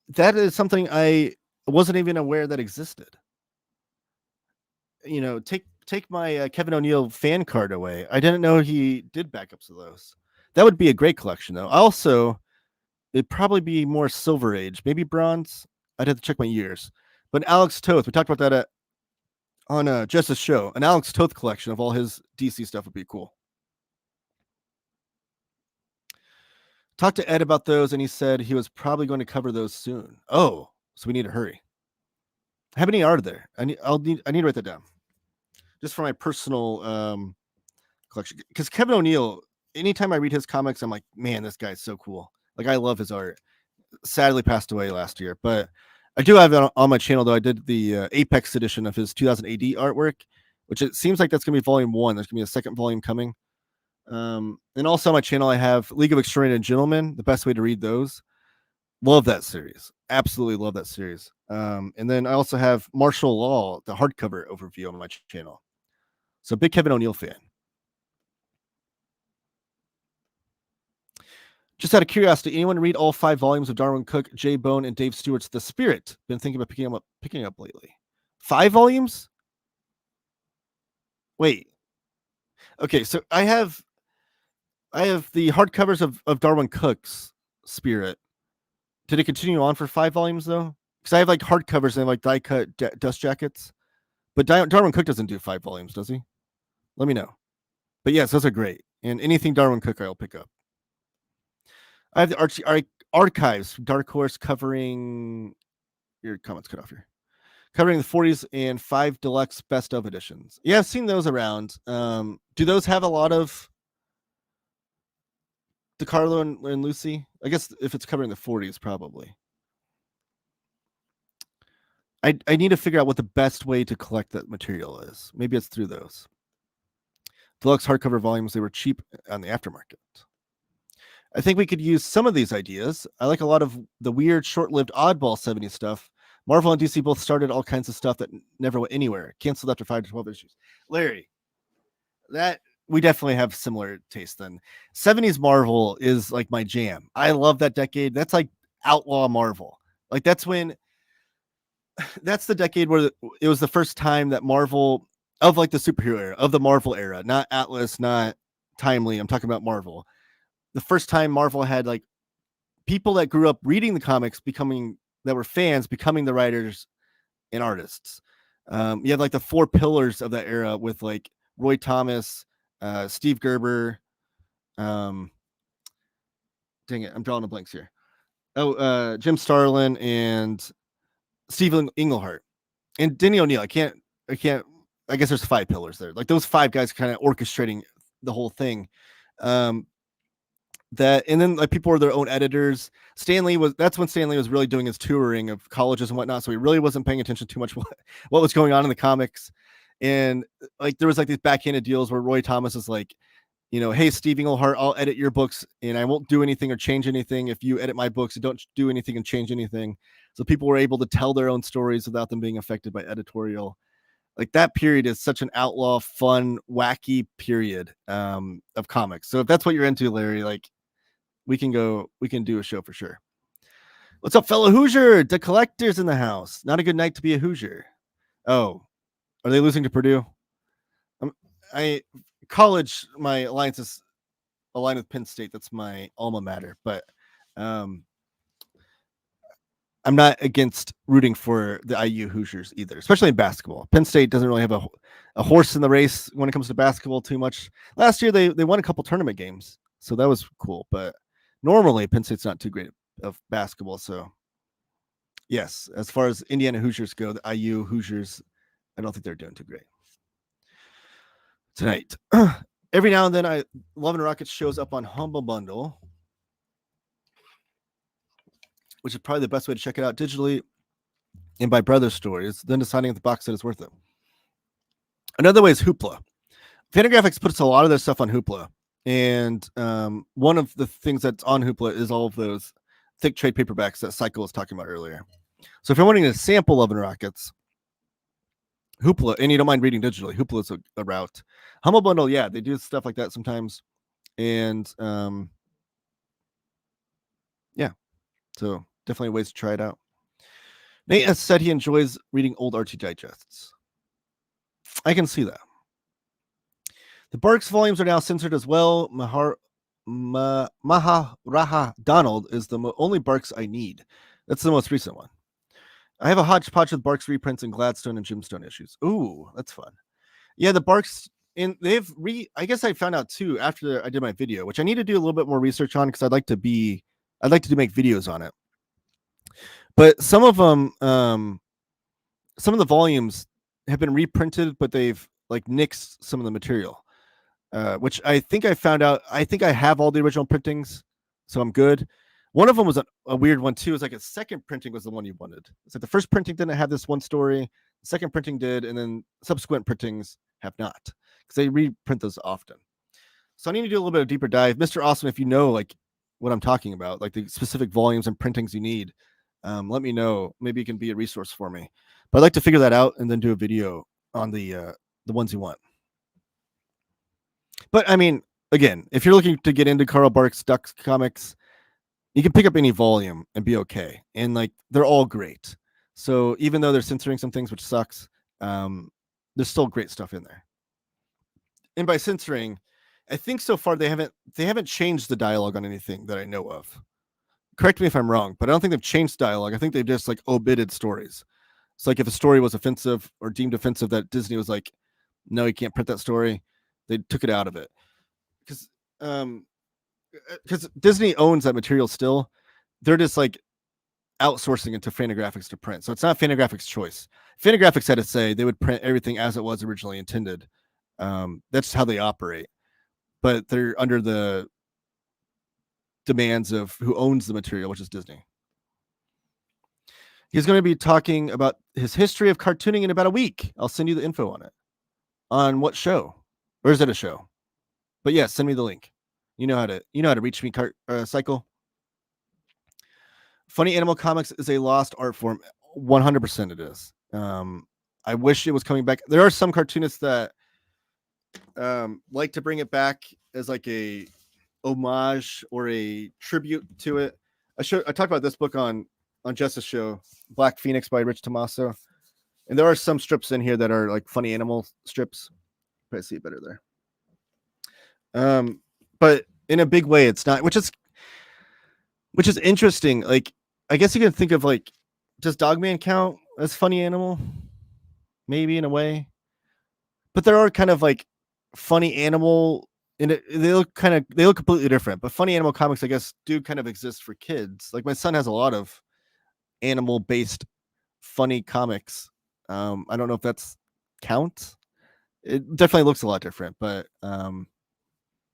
That is something I wasn't even aware that existed. You know, take my Kevin O'Neill fan card away. I didn't know he did backups of those. That would be a great collection, though. Also, it'd probably be more Silver Age, maybe Bronze. I'd have to check my years. But Alex Toth, we talked about that on Justice Show. An Alex Toth collection of all his DC stuff would be cool. Talked to Ed about those, and he said he was probably going to cover those soon. Oh, so we need to hurry. How many are there? I need to write that down, just for my personal collection. Because Kevin O'Neill, anytime I read his comics, I'm like, man, this guy's so cool. Like I love his art. Sadly, passed away last year, but I do have it on my channel. Though I did the Apex edition of his 2000 AD artwork, which it seems like that's gonna be volume 1. There's gonna be a second volume coming. And also on my channel, I have League of Extraordinary Gentlemen, the best way to read those. Love that series. Absolutely love that series. And then I also have Martial Law, the hardcover overview on my channel. So big Kevin O'Neill fan. Just out of curiosity, anyone read all 5 volumes of Darwin Cook, Jay Bone, and Dave Stewart's The Spirit? Been thinking about picking up lately. 5 volumes? Wait. Okay, so I have the hardcovers of Darwin Cook's Spirit. Did it continue on for 5 volumes though? Because I have like hardcovers and like die cut dust jackets. But Darwin Cook doesn't do 5 volumes, does he? Let me know. But yes, those are great. And anything Darwin Cook, I'll pick up. I have the Archie archives, Dark Horse, covering your comments cut off here. Covering the 40s and 5 deluxe best of editions. Yeah, I've seen those around. Do those have a lot of DeCarlo and Lucy? I guess if it's covering the 40s, probably. I need to figure out what the best way to collect that material is. Maybe it's through those. Deluxe hardcover volumes, they were cheap on the aftermarket. I think we could use some of these ideas. I like a lot of the weird, short-lived, oddball 70s stuff. Marvel and DC both started all kinds of stuff that never went anywhere. Canceled after 5 to 12 issues. Larry, that we definitely have similar taste then. 70s Marvel is like my jam. I love that decade. That's like outlaw Marvel. Like that's the decade where it was the first time that Marvel, of like the superhero era, of the Marvel era, not Atlas, not Timely. I'm talking about Marvel. The first time Marvel had like people that grew up reading the comics that were fans becoming the writers and artists. You have like the 4 pillars of that era with like Roy Thomas, Steve Gerber. Dang it, I'm drawing the blanks here. Jim Starlin and Stephen Englehart and Denny O'Neil. I guess there's 5 pillars there. Like those 5 guys kind of orchestrating the whole thing. And then like people were their own editors. That's when Stan Lee was really doing his touring of colleges and whatnot. So he really wasn't paying attention too much what was going on in the comics. And like there was like these backhanded deals where Roy Thomas is like, hey, Steve Englehart, I'll edit your books and I won't do anything or change anything. If you edit my books, don't do anything and change anything. So people were able to tell their own stories without them being affected by editorial. Like that period is such an outlaw, fun, wacky period of comics. So if that's what you're into, Larry, like we can do a show for sure. What's up, fellow Hoosier? The Collector's in the house. Not a good night to be a Hoosier. Oh, are they losing to Purdue? College, my alliance is aligned with Penn State. That's my alma mater, but I'm not against rooting for the IU Hoosiers either, especially in basketball. Penn State doesn't really have a horse in the race when it comes to basketball too much. Last year, they won a couple tournament games, so that was cool. But normally, Penn State's not too great of basketball. So, yes, as far as Indiana Hoosiers go, the IU Hoosiers, I don't think they're doing too great tonight. Every now and then, Love and Rockets shows up on Humble Bundle, which is probably the best way to check it out digitally and by Brother Stories, then deciding if the box set is worth it. Another way is Hoopla. Fantagraphics puts a lot of their stuff on Hoopla. And one of the things that's on Hoopla is all of those thick trade paperbacks that Cycle was talking about earlier. So if you're wanting to sample Love and Rockets, Hoopla, and you don't mind reading digitally, Hoopla is a route. Humble Bundle, yeah, they do stuff like that sometimes. And yeah, so definitely ways to try it out. Nate has said he enjoys reading old Archie digests. I can see that. The Barks volumes are now censored as well. Maharaja Donald is the only Barks I need. That's the most recent one. I have a hodgepodge of Barks reprints and Gladstone and Gemstone issues. Ooh, that's fun. Yeah, the Barks, and I guess I found out too after I did my video, which I need to do a little bit more research on because I'd like to make videos on it. But some of them, some of the volumes have been reprinted, but they've like nixed some of the material. Which I think I found out. I think I have all the original printings, so I'm good. One of them was a weird one too. It was like a second printing was the one you wanted. It's like the first printing didn't have this one story, the second printing did, and then subsequent printings have not because they reprint those often. So I need to do a little bit of deeper dive. Mr. Awesome, if you know like what I'm talking about, like the specific volumes and printings you need, let me know. Maybe you can be a resource for me. But I'd like to figure that out and then do a video on the ones you want. But I mean, again, if you're looking to get into Carl Barks Ducks comics, you can pick up any volume and be okay. And like they're all great. So even though they're censoring some things, which sucks, there's still great stuff in there. And by censoring, I think so far they haven't changed the dialogue on anything that I know of. Correct me if I'm wrong, but I don't think they've changed dialogue. I think they've just like omitted stories. So like if a story was offensive or deemed offensive, that Disney was like, no, you can't print that story. They took it out of it because Disney owns that material still. They're just like outsourcing it to Fantagraphics to print. So it's not Fantagraphics' choice. Fantagraphics had to say they would print everything as it was originally intended. That's how they operate. But they're under the demands of who owns the material, which is Disney. He's going to be talking about his history of cartooning in about a week. I'll send you the info on it. On what show? Or is it a show? But yeah, send me the link. You know how to reach me, Cycle. Funny Animal Comics is a lost art form. 100% it is. I wish it was coming back. There are some cartoonists that like to bring it back as like a homage or a tribute to it. I talked about this book on Justice Show, Black Phoenix by Rich Tommaso, and there are some strips in here that are like funny animal strips. I see it better there. But in a big way, it's not, which is interesting. Like, I guess you can think of like, does Dogman count as funny animal? Maybe in a way, but there are kind of like funny animal in it. They look completely different, but funny animal comics, I guess, do kind of exist for kids. Like my son has a lot of animal based funny comics. I don't know if that's counts. It definitely looks a lot different, but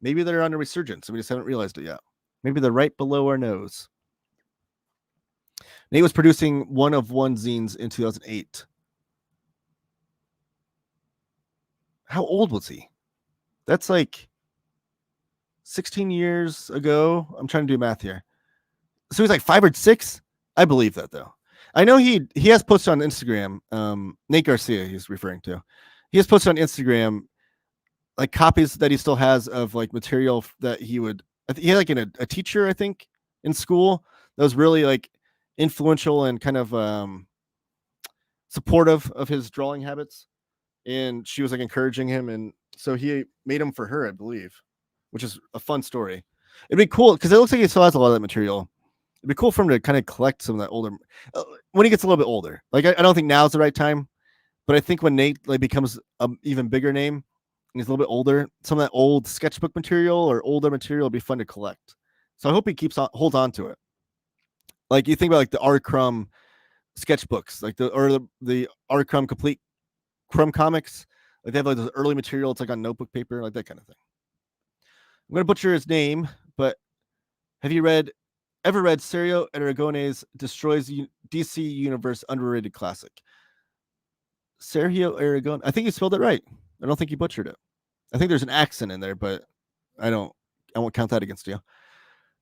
maybe they're on a resurgence. We just haven't realized it yet. Maybe they're right below our nose. Nate was producing One of One zines in 2008. How old was he? That's like 16 years ago. I'm trying to do math here. So he's like 5 or 6. I believe that though. I know he has posted on Instagram. Nate Garcia, he's referring to. He has posted on Instagram like copies that he still has of like material that he had like a teacher, I think, in school that was really like influential and kind of supportive of his drawing habits. And she was like encouraging him, and so he made them for her, I believe, which is a fun story. It'd be cool because it looks like he still has a lot of that material. It'd be cool for him to kind of collect some of that older when he gets a little bit older. Like I don't think now's the right time, but I think when Nate like becomes an even bigger name and he's a little bit older, some of that old sketchbook material or older material would be fun to collect. So I hope he holds on to it. Like you think about like the R. Crumb sketchbooks, like the R. Crumb complete Crumb comics, like they have like those early material. It's like on notebook paper, like that kind of thing. I'm gonna butcher his name, but have you ever read Sergio Aragone's Destroys DC Universe Underrated Classic? Sergio Aragone. I think you spelled it right. I don't think you butchered it. I think there's an accent in there, but I won't count that against you.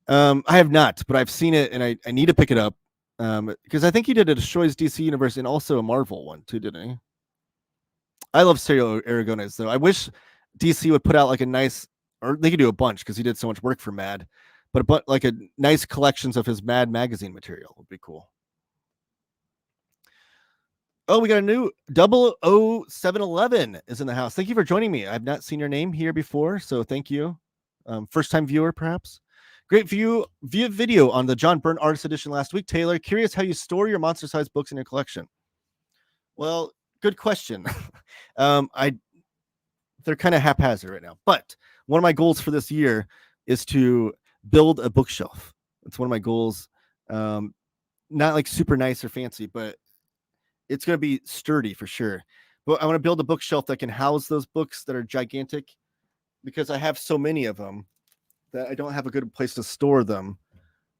I have not, but I've seen it and I need to pick it up. Because I think he did a Destroys DC Universe and also a Marvel one too, didn't he? I love Sergio Aragones though. I wish DC would put out like a nice, or they could do a bunch because he did so much work for Mad, but like a nice collections of his Mad magazine material would be cool. Oh, we got a new 00711 is in the house. Thank you for joining me. I've not seen your name here before, so thank you. First time viewer, perhaps. Great via video on the John Byrne Artist Edition last week. Taylor, curious how you store your monster-sized books in your collection. Well, good question. They're kind of haphazard right now, but one of my goals for this year is to build a bookshelf. It's one of my goals. Not like super nice or fancy, but it's going to be sturdy for sure. But I want to build a bookshelf that can house those books that are gigantic because I have so many of them that I don't have a good place to store them.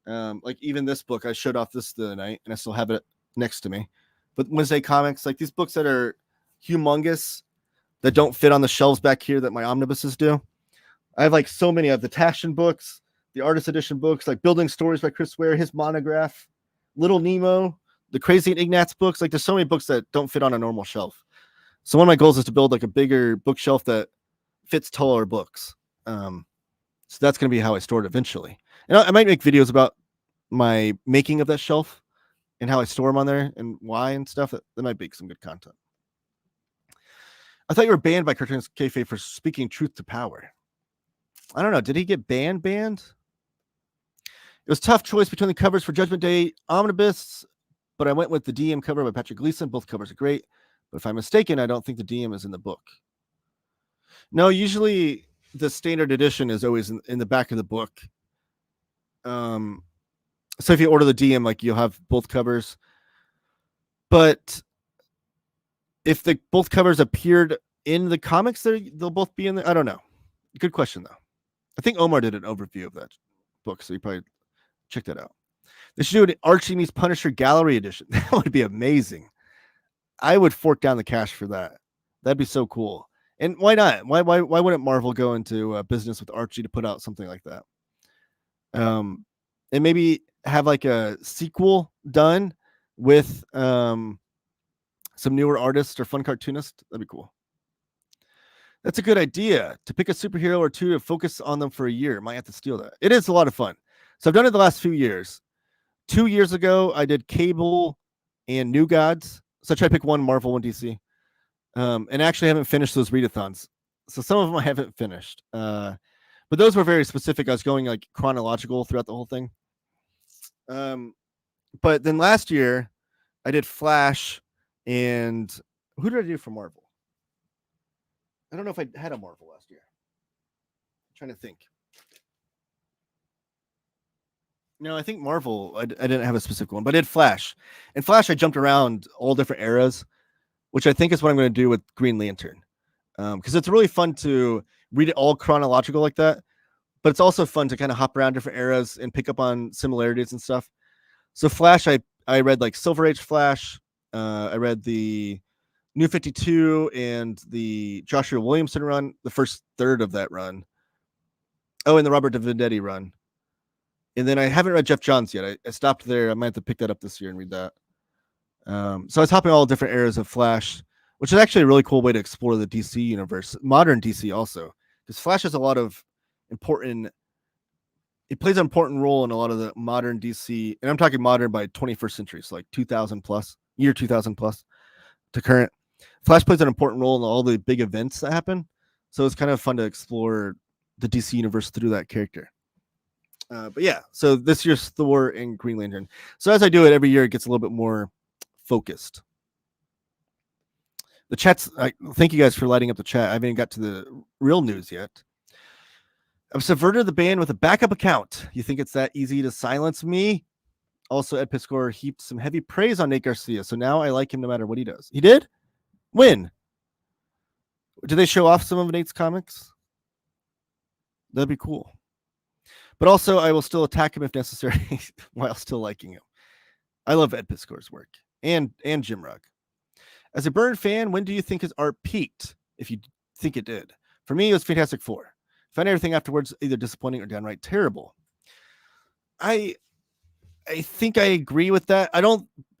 Like even this book, I showed off this the other night and I still have it next to me. But Wednesday Comics, like these books that are humongous that don't fit on the shelves back here that my omnibuses do. I have like so many of the Taschen books, the Artist Edition books, like Building Stories by Chris Ware, his monograph, Little Nemo, the Crazy and Ignatz books. Like there's so many books that don't fit on a normal shelf. So one of my goals is to build like a bigger bookshelf that fits taller books. So that's going to be how I store it eventually. And I might make videos about my making of that shelf and how I store them on there and why and stuff. That might be some good content. I thought you were banned by Cartoons Kayfabe for speaking truth to power. I don't know. Did he get banned? It was a tough choice between the covers for Judgment Day Omnibus, but I went with the DM cover by Patrick Gleason. Both covers are great, but if I'm mistaken, I don't think the DM is in the book. No, usually the standard edition is always in the back of the book. So if you order the DM, like you'll have both covers. But if both covers appeared in the comics, they'll both be in there. I don't know. Good question though. I think Omar did an overview of that book, so you probably check that out. They should do an Archie meets Punisher Gallery edition. That would be amazing. I would fork down the cash for that. That'd be so cool. And why not? Why wouldn't Marvel go into business with Archie to put out something like that? And maybe have like a sequel done with some newer artists or fun cartoonists. That'd be cool. That's a good idea, to pick a superhero or two to focus on them for a year. Might have to steal that. It is a lot of fun. So I've done it the last few years. 2 years ago, I did Cable and New Gods. So I tried to pick one Marvel, one DC. And actually haven't finished those readathons. So some of them I haven't finished. But those were very specific. I was going like chronological throughout the whole thing. But then last year, I did Flash, and who did I do for Marvel? I don't know if I had a Marvel last year. I'm trying to think. No, I think Marvel, I didn't have a specific one, but I did Flash. And Flash, I jumped around all different eras, which I think is what I'm going to do with Green Lantern. Because it's really fun to read it all chronological like that, but it's also fun to kind of hop around different eras and pick up on similarities and stuff. So Flash, I read like Silver Age Flash. I read the New 52 and the Joshua Williamson run, the first third of that run. Oh, and the Robert Venditti run. And then I haven't read Jeff Johns yet. I stopped there. I might have to pick that up this year and read that. So I was hopping all different eras of Flash, which is actually a really cool way to explore the DC universe, modern DC also, because Flash has a lot of important. It plays an important role in a lot of the modern DC, and I'm talking modern by 21st century, so like 2000 plus, year 2000 plus to current. Flash plays an important role in all the big events that happen, so it's kind of fun to explore the DC universe through that character. But yeah, so this year's Thor and Green Lantern. So as I do it every year, it gets a little bit more focused. The chat's, thank you guys for lighting up the chat. I haven't even got to the real news yet. I've subverted the ban with a backup account. You think it's that easy to silence me? Also, Ed Piscor heaped some heavy praise on Nate Garcia, so now I like him no matter what he does. He did? When? Did they show off some of Nate's comics? That'd be cool. But also, I will still attack him if necessary while still liking him. I love Ed Piscor's work and Jim Rugg. As a Byrne fan, when do you think his art peaked? If you think it did. For me, it was Fantastic Four. Found everything afterwards either disappointing or downright terrible. I think I agree with that.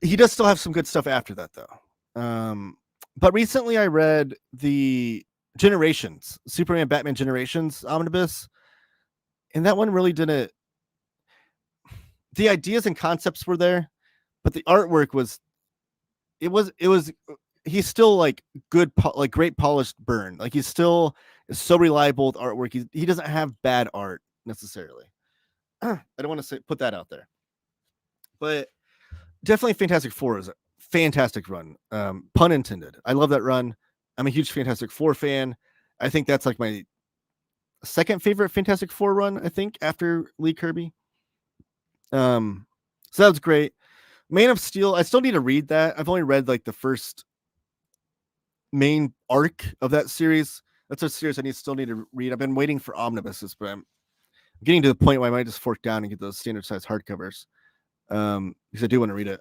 He does still have some good stuff after that though. But recently I read the Generations, Superman Batman Generations omnibus, and that one really didn't. The ideas and concepts were there, but the artwork was. It was. He's still like good, like great polished Byrne. Like he's still so reliable with artwork. He doesn't have bad art necessarily. I don't want to put that out there, but definitely Fantastic Four is a fantastic run. Pun intended. I love that run. I'm a huge Fantastic Four fan. I think that's like my second favorite Fantastic Four run, I think, after Lee Kirby. So that was great. Man of Steel, I still need to read that. I've only read like the first main arc of that series. That's a series I still need to read. I've been waiting for omnibuses, but I'm getting to the point where I might just fork down and get those standard size hardcovers. Because I do want to read it.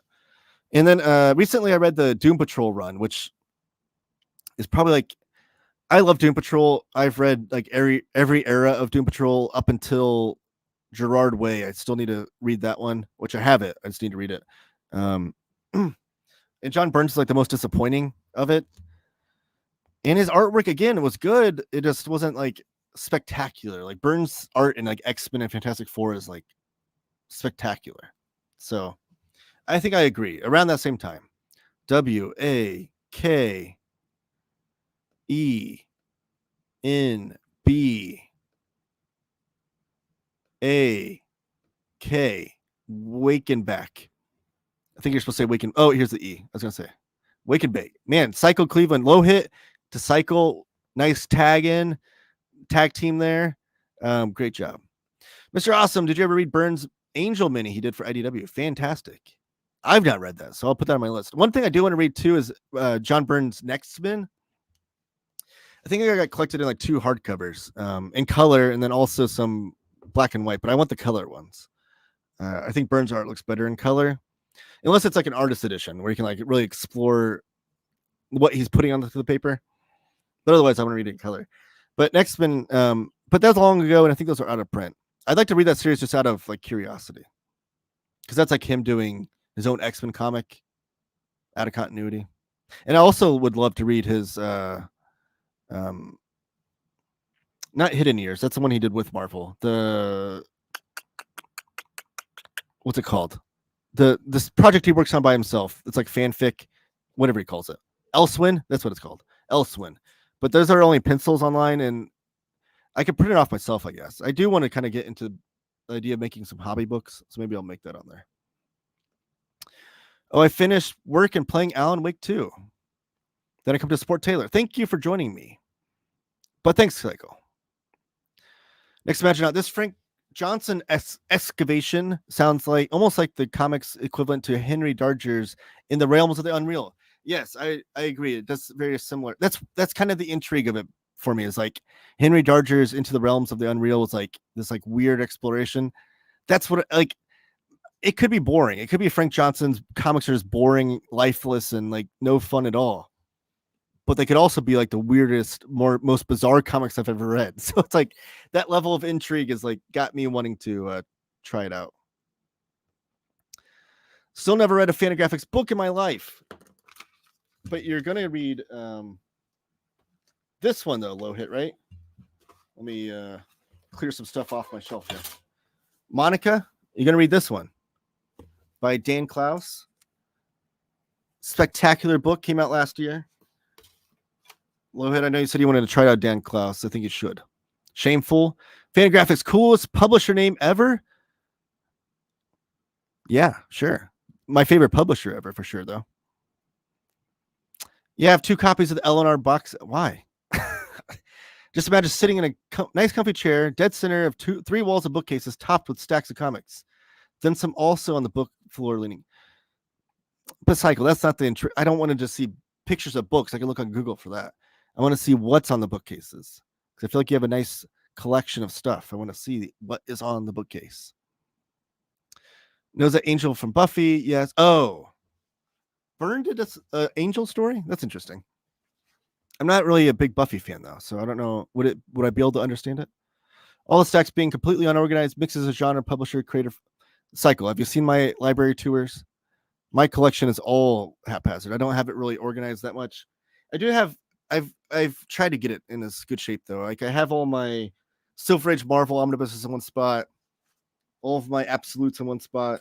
And then recently I read the Doom Patrol run, which is probably like, I love Doom Patrol. I've read like every era of Doom Patrol up until Gerard Way. I still need to read that one, which I have it. I just need to read it. And John Byrne's is like the most disappointing of it. And his artwork again was good. It just wasn't like spectacular. Like Byrne's art in like X-Men and Fantastic Four is like spectacular. So I think I agree. Around that same time. WAKENB Wakenback. I think you're supposed to say Waken. Oh, here's the E. I was gonna say Wakenbake. Man, Cycle Cleveland, low hit to Cycle. Nice tag team there. Great job, Mr. Awesome. Did you ever read Byrne's Angel mini he did for IDW? Fantastic. I've not read that, so I'll put that on my list. One thing I do want to read too is John Byrne's Next Spin. I think I got collected in like 2 hardcovers, in color, and then also some black and white. But I want the color ones. I think Byrne's art looks better in color, unless it's like an artist edition where you can like really explore what he's putting onto the paper. But otherwise, I want to read it in color. But X-Men, but that was long ago, and I think those are out of print. I'd like to read that series just out of like curiosity, because that's like him doing his own X-Men comic out of continuity. And I also would love to read his not Hidden Years. That's the one he did with Marvel. The what's it called? This project he works on by himself. It's like fanfic, whatever he calls it. Elsewin. That's what it's called. Elsewin. But those are only pencils online, and I could print it off myself, I guess. I do want to kind of get into the idea of making some hobby books, so maybe I'll make that on there. Oh, I finished work and playing Alan Wake 2. Then I come to support Taylor. Thank you for joining me. But thanks, Cycle. Next imagine out. This Frank Johnson excavation sounds like almost like the comics equivalent to Henry Darger's In the Realms of the Unreal. Yes, I agree. That's very similar. That's kind of the intrigue of it for me. Is like Henry Darger's Into the Realms of the Unreal was like this like weird exploration. That's what like it could be boring. It could be Frank Johnson's comics are just boring, lifeless, and like no fun at all. But they could also be like the weirdest, most bizarre comics I've ever read. So it's like that level of intrigue is like got me wanting to try it out. Still never read a Fantagraphics book in my life. But you're gonna read this one though, Low Hit, right? Let me clear some stuff off my shelf here. Monica, you're gonna read this one by Dan Klaus. Spectacular book, came out last year. Low Hit, I know you said you wanted to try out Dan Klaus. I think you should. Shameful. Fantagraphics coolest publisher name ever? Yeah, sure. My favorite publisher ever, for sure, though. Yeah, I have 2 copies of the L&R box. Why? Just imagine sitting in a nice comfy chair, dead center of 3 walls of bookcases topped with stacks of comics. Then some also on the book floor leaning. But Cycle, that's not the I don't want to just see pictures of books. I can look on Google for that. I want to see what's on the bookcases. Because I feel like you have a nice collection of stuff. I want to see what is on the bookcase. Knows that Angel from Buffy. Yes. Oh. Byrne did an Angel story? That's interesting. I'm not really a big Buffy fan, though, so I don't know. Would I be able to understand it? All the stacks being completely unorganized, mixes of genre, publisher, creative cycle. Have you seen my library tours? My collection is all haphazard. I don't have it really organized that much. I do have. I've tried to get it in this good shape, though. Like I have all my Silver Age Marvel omnibuses in one spot, all of my absolutes in one spot.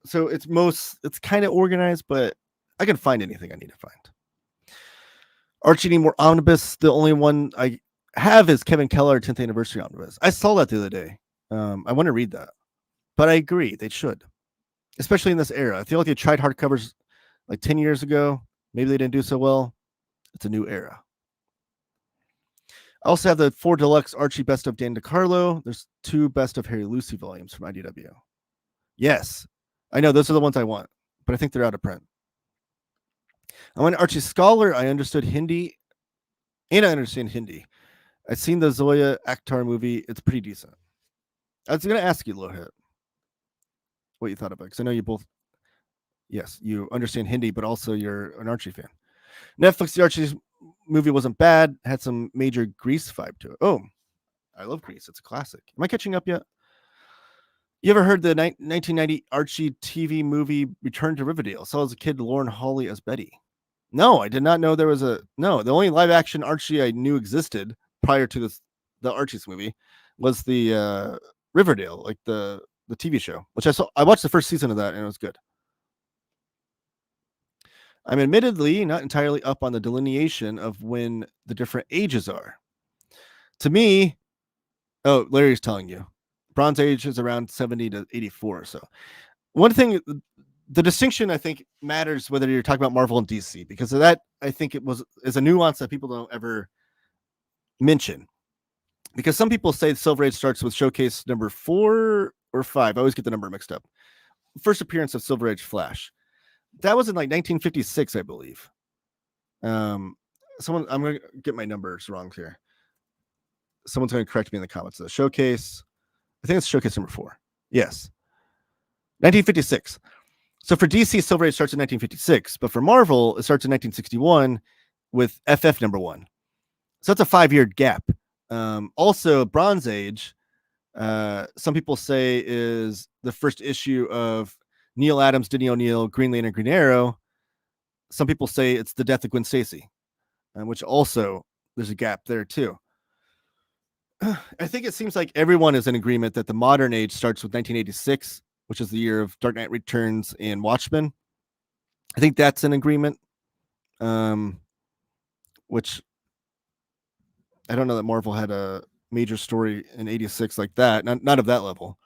So it's kind of organized, but I can find anything I need to find. Archie need more omnibus. The only one I have is Kevin Keller 10th anniversary omnibus. I saw that the other day. I want to read that, but I agree they should, especially in this era. I feel like they tried hardcovers like 10 years ago. Maybe they didn't do so well. It's a new era. I also have the 4 deluxe Archie Best of Dan DeCarlo. There's 2 Best of Harry Lucy volumes from IDW. Yes. I know those are the ones I want, but I think they're out of print. I want Archie Scholar. I understood Hindi, and I understand Hindi. I've seen the Zoya Akhtar movie. It's pretty decent. I was going to ask you, Low Hit, what you thought about it, because I know you both, yes, you understand Hindi, but also you're an Archie fan. Netflix, the Archie movie wasn't bad. Had some major Grease vibe to it. Oh, I love Grease. It's a classic. Am I catching up yet? You ever heard the 1990 Archie TV movie Return to Riverdale? Saw as a kid Lauren Holly as Betty. No, I did not know there was the only live action Archie I knew existed prior to the Archie's movie was the Riverdale, like the TV show, which I saw. I watched the first season of that and it was good. I'm admittedly not entirely up on the delineation of when the different ages are. To me, oh, Larry's telling you. Bronze Age is around 70 to 84 or so. One thing, the distinction I think matters whether you're talking about Marvel and DC, because of that, I think is a nuance that people don't ever mention. Because some people say Silver Age starts with Showcase number 4 or 5. I always get the number mixed up. First appearance of Silver Age Flash. That was in like 1956, I believe. I'm going to get my numbers wrong here. Someone's going to correct me in the comments. The Showcase, I think it's Showcase number 4. Yes. 1956. So for DC, Silver Age starts in 1956, but for Marvel, it starts in 1961 with FF number 1. So that's a 5-year gap. Also, Bronze Age, some people say is the first issue of Neil Adams, Denny O'Neil, Green Lantern, Green Arrow. Some people say it's the death of Gwen Stacy, which also there's a gap there too. I think it seems like everyone is in agreement that the modern age starts with 1986, which is the year of Dark Knight Returns and Watchmen. I think that's an agreement. Which I don't know that Marvel had a major story in 86 like that. Not of that level.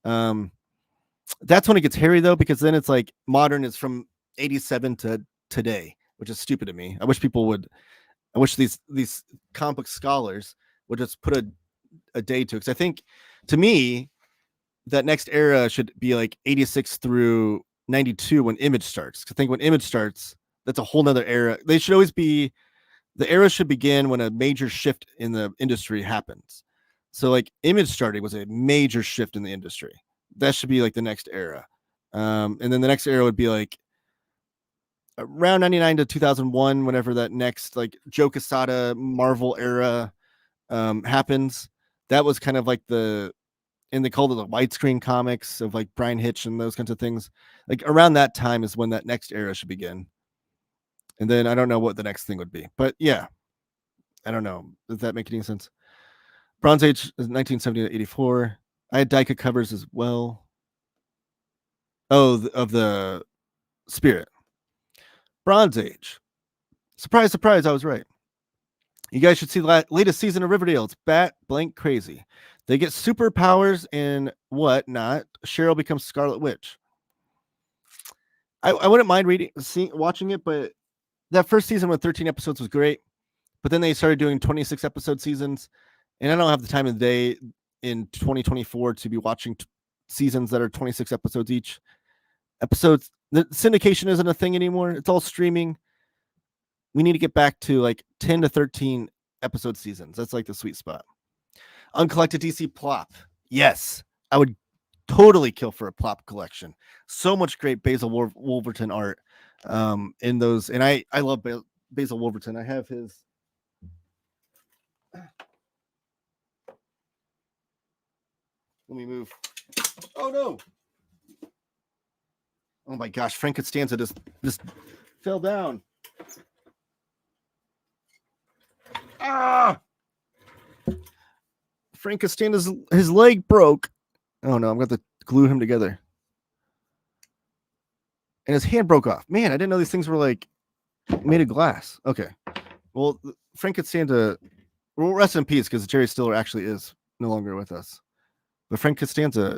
That's when it gets hairy though, because then it's like modern is from 87 to today, which is stupid to me. I wish these comic book scholars would just put a day to it. Because I think, to me, that next era should be like 86 through 92 when Image starts. I think when Image starts, that's a whole nother era. They should always be, the era should begin when a major shift in the industry happens. So like Image starting was a major shift in the industry. That should be like the next era. And then the next era would be like around 99 to 2001, whenever that next like Joe Quesada Marvel era happens. That was kind of like and they called it the widescreen comics of like Brian Hitch and those kinds of things. Like around that time is when that next era should begin. And then I don't know what the next thing would be, but yeah, I don't know. Does that make any sense? Bronze Age is 1970 to 84. I had Daika covers as well. Oh, of the Spirit. Bronze Age. Surprise, surprise, I was right. You guys should see the latest season of Riverdale. It's bat blank crazy. They get superpowers and whatnot. Cheryl becomes Scarlet Witch. I wouldn't mind watching it, but that first season with 13 episodes was great. But then they started doing 26 episode seasons, and I don't have the time of the day in 2024 to be watching seasons that are 26 episodes each. Episodes, the syndication isn't a thing anymore. It's all streaming. We need to get back to like 10 to 13 episode seasons. That's like the sweet spot. Uncollected DC Plop. Yes, I would totally kill for a Plop collection. So much great Basil Wolverton art in those. And I love Basil Wolverton. I have his. Let me move. Oh, no. Oh, my gosh. Frank Costanza just fell down. Ah! Frank Costanza's his leg broke. Oh no, I'm going to glue him together. And his hand broke off. Man, I didn't know these things were like made of glass. Okay. Well, Frank Costanza, well, rest in peace, because Jerry Stiller actually is no longer with us. But Frank Costanza,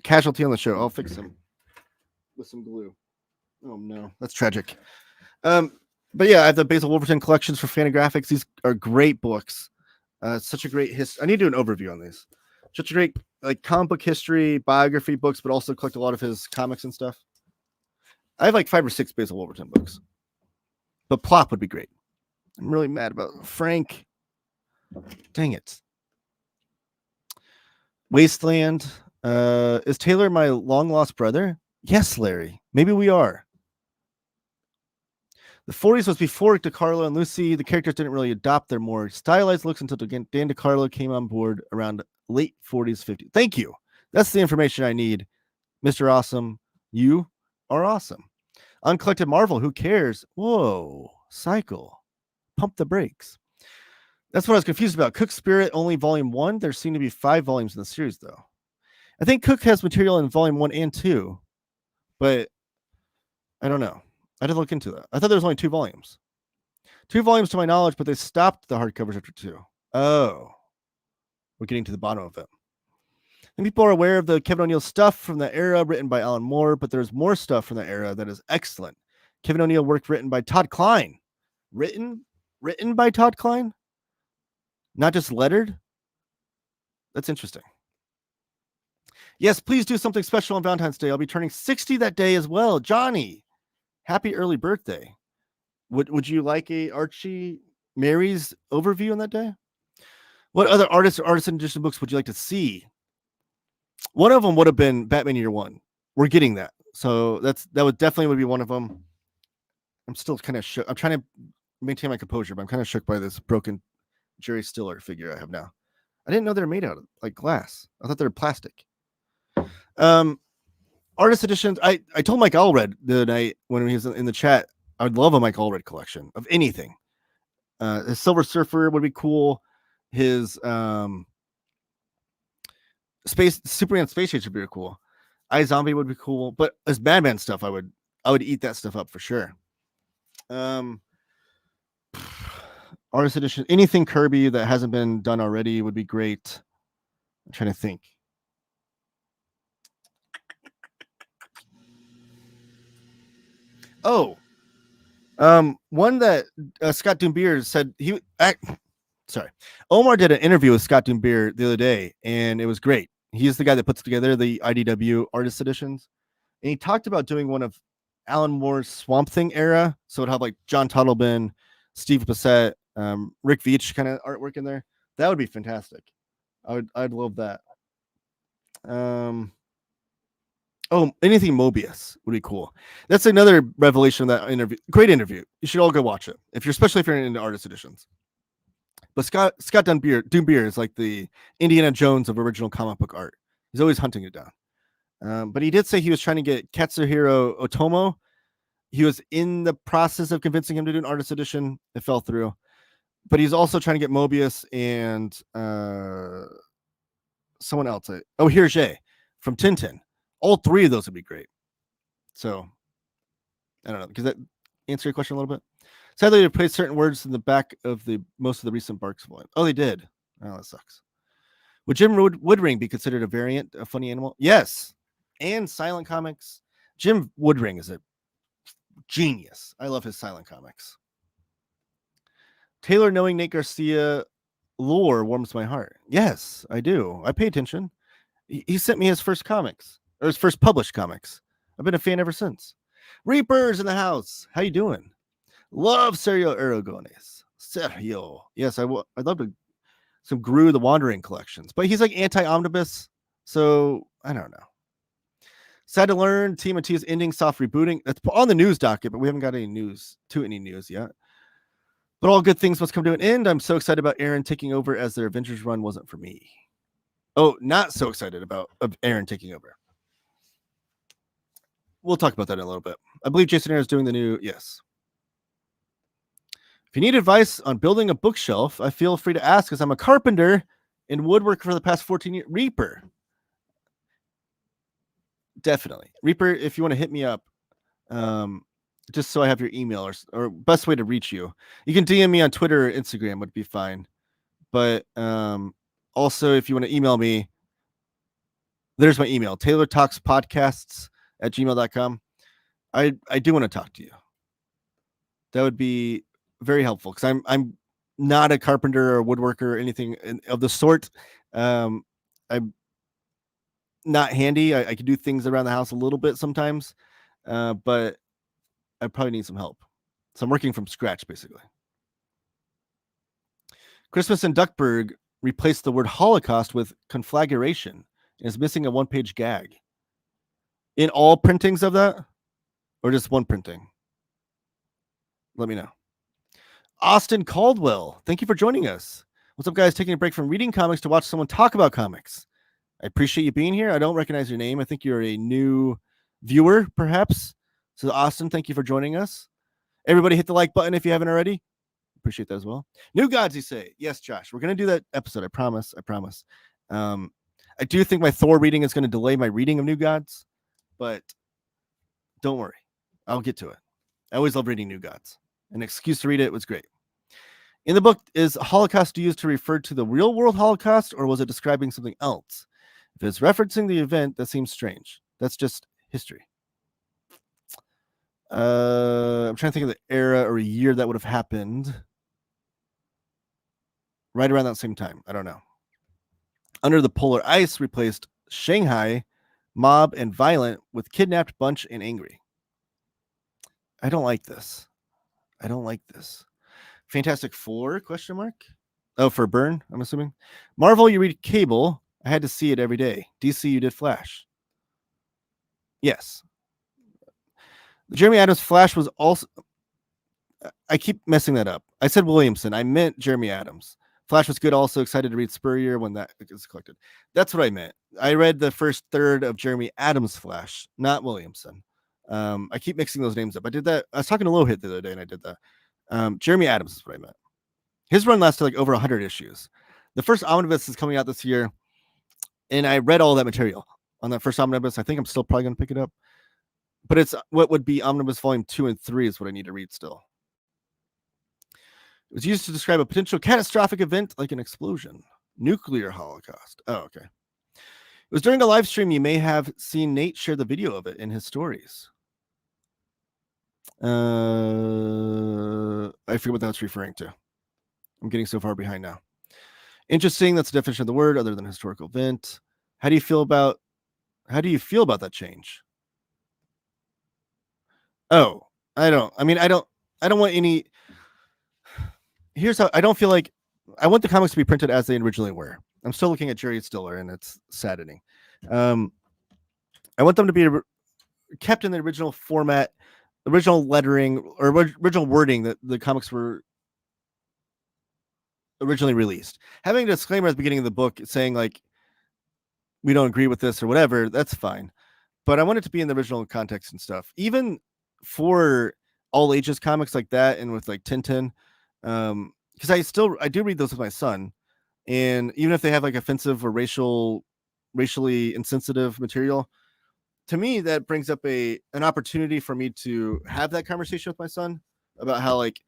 casualty on the show. I'll fix him with some glue. Oh no, that's tragic. But yeah, I have the Basil Wolverton collections for Fantagraphics. These are great books. Such a great history. I need to do an overview on these. Such a great like comic book history, biography books, but also collect a lot of his comics and stuff. I have like 5 or 6 Basil Wolverton books. But Plop would be great. I'm really mad about Frank. Dang it. Wasteland. Is Taylor my long lost brother? Yes, Larry. Maybe we are. The 40s was before DeCarlo and Lucy. The characters didn't really adopt their more stylized looks until Dan DeCarlo came on board around late 40s, 50s. Thank you. That's the information I need. Mr. Awesome, you are awesome. Uncollected Marvel, who cares? Whoa, Cycle. Pump the brakes. That's what I was confused about. Cook Spirit, only volume 1. There seem to be 5 volumes in the series, though. I think Cook has material in volume 1 and 2, but I don't know. I didn't look into that. I thought there was only 2 volumes. 2 volumes to my knowledge, but they stopped the hardcovers after 2. Oh. We're getting to the bottom of it. And people are aware of the Kevin O'Neill stuff from the era written by Alan Moore, but there's more stuff from the era that is excellent. Kevin O'Neill work written by Todd Klein. Written by Todd Klein? Not just lettered? That's interesting. Yes, please do something special on Valentine's Day. I'll be turning 60 that day as well. Johnny, happy early birthday. Would you like a Archie Mary's overview on that day? What other artists or artisan edition books would you like to see? One of them would have been Batman Year One. We're getting that. So that would definitely be one of them. I'm still kind of shook. I'm trying to maintain my composure, but I'm kind of shook by this broken Jerry Stiller figure I have now. I didn't know they were made out of like glass. I thought they were plastic. Artist editions. I told Mike Allred the night when he was in the chat, I would love a Mike Allred collection of anything. His Silver Surfer would be cool. His Superman Space Age would be cool. iZombie would be cool, but his Madman stuff, I would eat that stuff up for sure. Artist edition, anything Kirby that hasn't been done already would be great. I'm trying to think. Oh, one that Scott Doombeer said sorry, Omar did an interview with Scott Doombeer the other day, and it was great. He's the guy that puts together the IDW artist editions, and he talked about doing one of Alan Moore's Swamp Thing era, so it'd have like John Tuttleben, Steve Bissette, Rick Veitch kind of artwork in there. That would be fantastic. I'd love that. Anything Mobius would be cool. That's another revelation of that interview. Great interview. You should all go watch it especially if you're into artist editions. But Scott Doombeer is like the Indiana Jones of original comic book art. He's always hunting it down. But he did say he was trying to get Katsuhiro Otomo. He was in the process of convincing him to do an artist edition. It fell through. But he's also trying to get Mobius and someone else. Hergé from Tintin. All three of those would be great. So, I don't know. Does that answer your question a little bit? Sadly, they replaced certain words in the back of most of the recent Barks volume. Oh, they did. Oh, that sucks. Would Jim Woodring be considered a variant of Funny Animal? Yes. And Silent Comics. Jim Woodring is a genius. I love his Silent Comics. Taylor knowing Nate Garcia lore warms my heart. Yes, I do. I pay attention. He sent me his first comics, or his first published comics. I've been a fan ever since. Reapers in the house. How you doing? Love Sergio Aragones. Sergio. Yes, I'd love to some Gru the Wandering collections, but he's like anti-omnibus, so I don't know. Sad to learn TMNT is ending soft rebooting. That's on the news docket, but we haven't got any news yet. But all good things must come to an end. I'm so excited about Aaron taking over, as their Avengers run wasn't for me. Oh, not so excited about Aaron taking over. We'll talk about that in a little bit. I believe Jason Aaron is doing the new, yes. If you need advice on building a bookshelf, I feel free to ask, as I'm a carpenter and woodworker for the past 14 years. Reaper. Definitely. Reaper, if you want to hit me up, just so I have your email, or best way to reach you. You can DM me on Twitter or Instagram would be fine. But also, if you want to email me, there's my email, taylortalkspodcasts@gmail.com. I do want to talk to you. That would be very helpful, because I'm not a carpenter or woodworker or anything of the sort. I'm not handy. I can do things around the house a little bit sometimes, but I probably need some help. So I'm working from scratch, basically. Christmas in Duckburg replaced the word Holocaust with conflagration and is missing a one-page gag. In all printings of that, or just one printing? Let me know. Austin Caldwell, thank you for joining us. What's up, guys? Taking a break from reading comics to watch someone talk about comics. I appreciate you being here. I don't recognize your name. I think you're a new viewer, perhaps. So, Austin, thank you for joining us. Everybody hit the like button if you haven't already. Appreciate that as well. New Gods, you say. Yes, Josh. We're going to do that episode. I promise. I do think my Thor reading is going to delay my reading of New Gods, but don't worry. I'll get to it. I always love reading New Gods. An excuse to read it was great. In the book, is Holocaust used to refer to the real world Holocaust, or was it describing something else? If it's referencing the event, that seems strange. That's just history. I'm trying to think of the era or a year that would have happened. Right around that same time. I don't know. Under the Polar Ice replaced Shanghai, mob, and violent with kidnapped, bunch, and angry. I don't like this. Fantastic Four, ? Oh, for Byrne, I'm assuming. Marvel, you read Cable. I had to see it every day. DC, you did Flash. Yes. Jeremy Adams' Flash was also... I keep messing that up. I said Williamson. I meant Jeremy Adams. Flash was good. Also excited to read Spurrier when that is collected. That's what I meant. I read the first third of Jeremy Adams' Flash, not Williamson. I keep mixing those names up. I did that. I was talking to Low Hit the other day, and I did that. Jeremy Adams is what I meant. His run lasted like over 100 issues. The first omnibus is coming out this year, and I read all that material on that first omnibus. I think I'm still probably going to pick it up, but it's what would be omnibus volume 2 and 3 is what I need to read still. It was used to describe a potential catastrophic event like an explosion, nuclear holocaust. Oh, okay. It was during a live stream. You may have seen Nate share the video of it in his stories. I forget what that's referring to. I'm getting so far behind now. Interesting. That's the definition of the word other than historical event. How do you feel about that change? Oh, I don't want any. Here's how I don't feel like I want the comics to be printed as they originally were. I'm still looking at Jerry Stiller, and it's saddening. I want them to be kept in the original format, original lettering, or original wording that the comics were originally released. Having a disclaimer at the beginning of the book saying like we don't agree with this or whatever, that's fine. But I want it to be in the original context and stuff. Even for all ages comics like that, and with like Tintin, because I do read those with my son, and even if they have like offensive or racially insensitive material, to me that brings up an opportunity for me to have that conversation with my son about how like,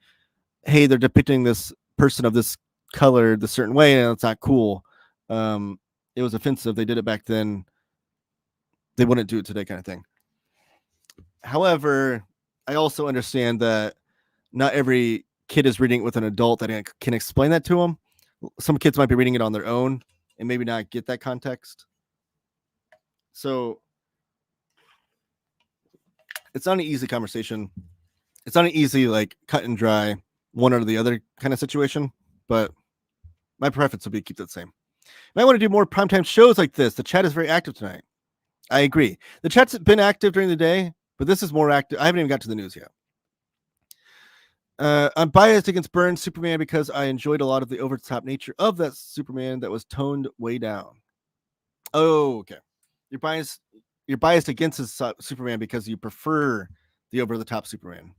hey, they're depicting this person of this color the certain way, and it's not cool. It was offensive. They did it back then. They wouldn't do it today, kind of thing. However, I also understand that not every kid is reading it with an adult that can explain that to them. Some kids might be reading it on their own and maybe not get that context. So it's not an easy conversation. It's not an easy, like, cut and dry, one or the other kind of situation, but my preference would be keep that same. And I want to do more primetime shows like this. The chat is very active tonight. I agree. The chat's been active during the day, but this is more active. I haven't even got to the news yet. I'm biased against Byrne's Superman because I enjoyed a lot of the over-the-top nature of that Superman that was toned way down. Oh, okay. You're biased against his Superman because you prefer the over-the-top Superman.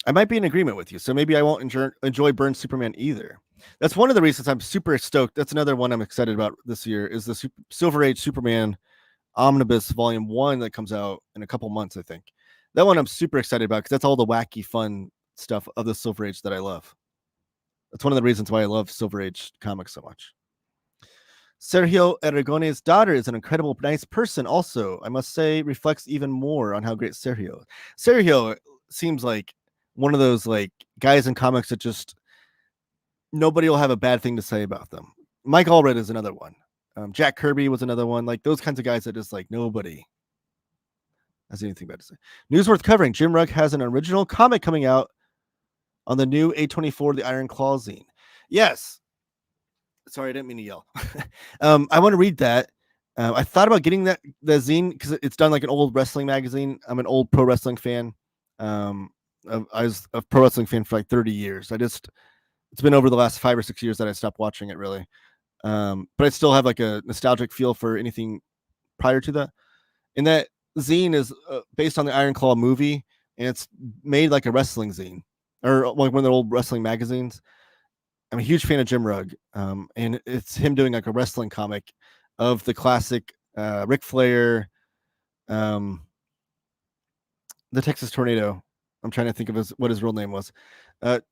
I might be in agreement with you, so maybe I won't enjoy Byrne's Superman either. That's one of the reasons I'm super stoked. That's another one I'm excited about this year is the Silver Age Superman Omnibus Volume 1 that comes out in a couple months, I think. That one I'm super excited about because that's all the wacky, fun stuff of the Silver Age that I love. That's one of the reasons why I love Silver Age comics so much. Sergio Aragone's daughter is an incredible, nice person. Also, I must say, reflects even more on how great Sergio. Sergio seems like one of those like guys in comics that just nobody will have a bad thing to say about them. Mike Allred is another one. Jack Kirby was another one. Like those kinds of guys that just like nobody has anything bad to say. News worth covering. Jim Rugg has an original comic coming out on the new A24, the Iron Claw zine. Yes. Sorry, I didn't mean to yell. I want to read that. I thought about getting the zine because it's done like an old wrestling magazine. I'm an old pro wrestling fan. I was a pro wrestling fan for like 30 years. It's been over the last 5 or 6 years that I stopped watching it really. But I still have like a nostalgic feel for anything prior to that. And that zine is based on the Iron Claw movie, and it's made like a wrestling zine or like one of the old wrestling magazines. I'm a huge fan of Jim Rugg, and it's him doing like a wrestling comic of the classic Ric Flair, the Texas Tornado. I'm trying to think of what his real name was. What?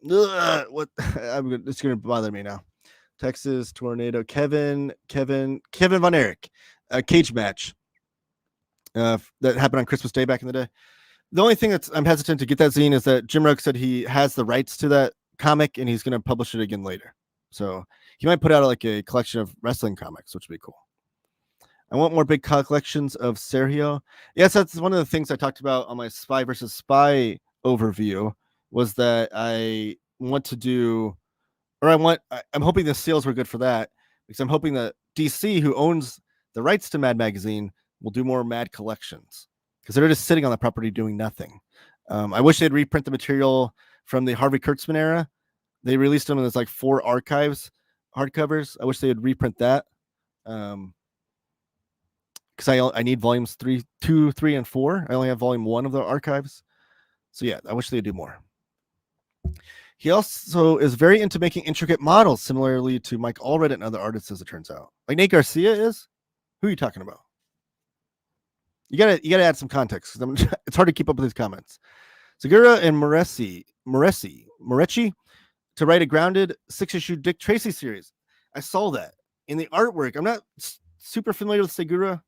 It's going to bother me now. Texas Tornado, Kevin Von Erich, a cage match that happened on Christmas Day back in the day. The only thing I'm hesitant to get that zine is that Jim Rugg said he has the rights to that comic and he's going to publish it again later. So he might put out like a collection of wrestling comics, which would be cool. I want more big collections of Sergio. Yes, that's one of the things I talked about on my Spy versus Spy overview was that I want to do, or I'm hoping the sales were good for that because I'm hoping that DC, who owns the rights to Mad Magazine, will do more Mad collections because they're just sitting on the property doing nothing. I wish they'd reprint the material from the Harvey Kurtzman era. They released them as like 4 archives hardcovers. I wish they would reprint that. Because I need volumes 2, 3, and 4. I only have volume 1 of the archives. So yeah, I wish they'd do more. He also is very into making intricate models, similarly to Mike Allred and other artists, as it turns out. Like Nate Garcia is? Who are you talking about? You gotta add some context. It's hard to keep up with these comments. Segura and Moretti to write a grounded 6-issue Dick Tracy series. I saw that in the artwork. I'm not super familiar with Segura.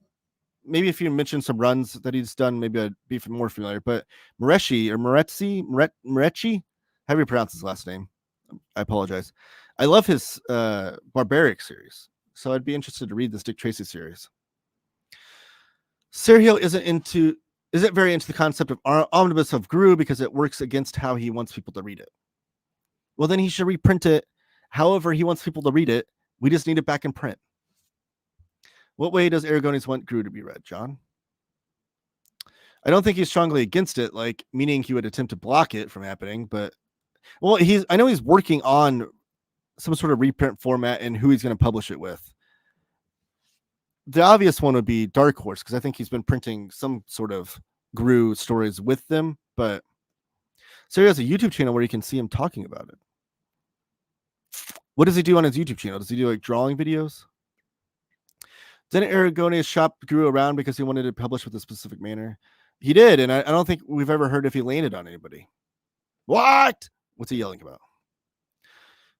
Maybe if you mentioned some runs that he's done, maybe I'd be more familiar. But Moretti, however you pronounce his last name, I apologize. I love his Barbaric series, so I'd be interested to read this Dick Tracy series. Sergio isn't very into the concept of omnibus of Gru because it works against how he wants people to read it. Well, then he should reprint it however he wants people to read it. We just need it back in print. What way does Aragones want Gru to be read, John? I don't think he's strongly against it, like meaning he would attempt to block it from happening. But well, I know he's working on some sort of reprint format and who he's going to publish it with. The obvious one would be Dark Horse, because I think he's been printing some sort of Gru stories with them. But so he has a YouTube channel where you can see him talking about it. What does he do on his YouTube channel? Does he do like drawing videos? Didn't Aragones shop Gru around because he wanted to publish with a specific manner? He did, and I don't think we've ever heard if he landed on anybody. What? What's he yelling about?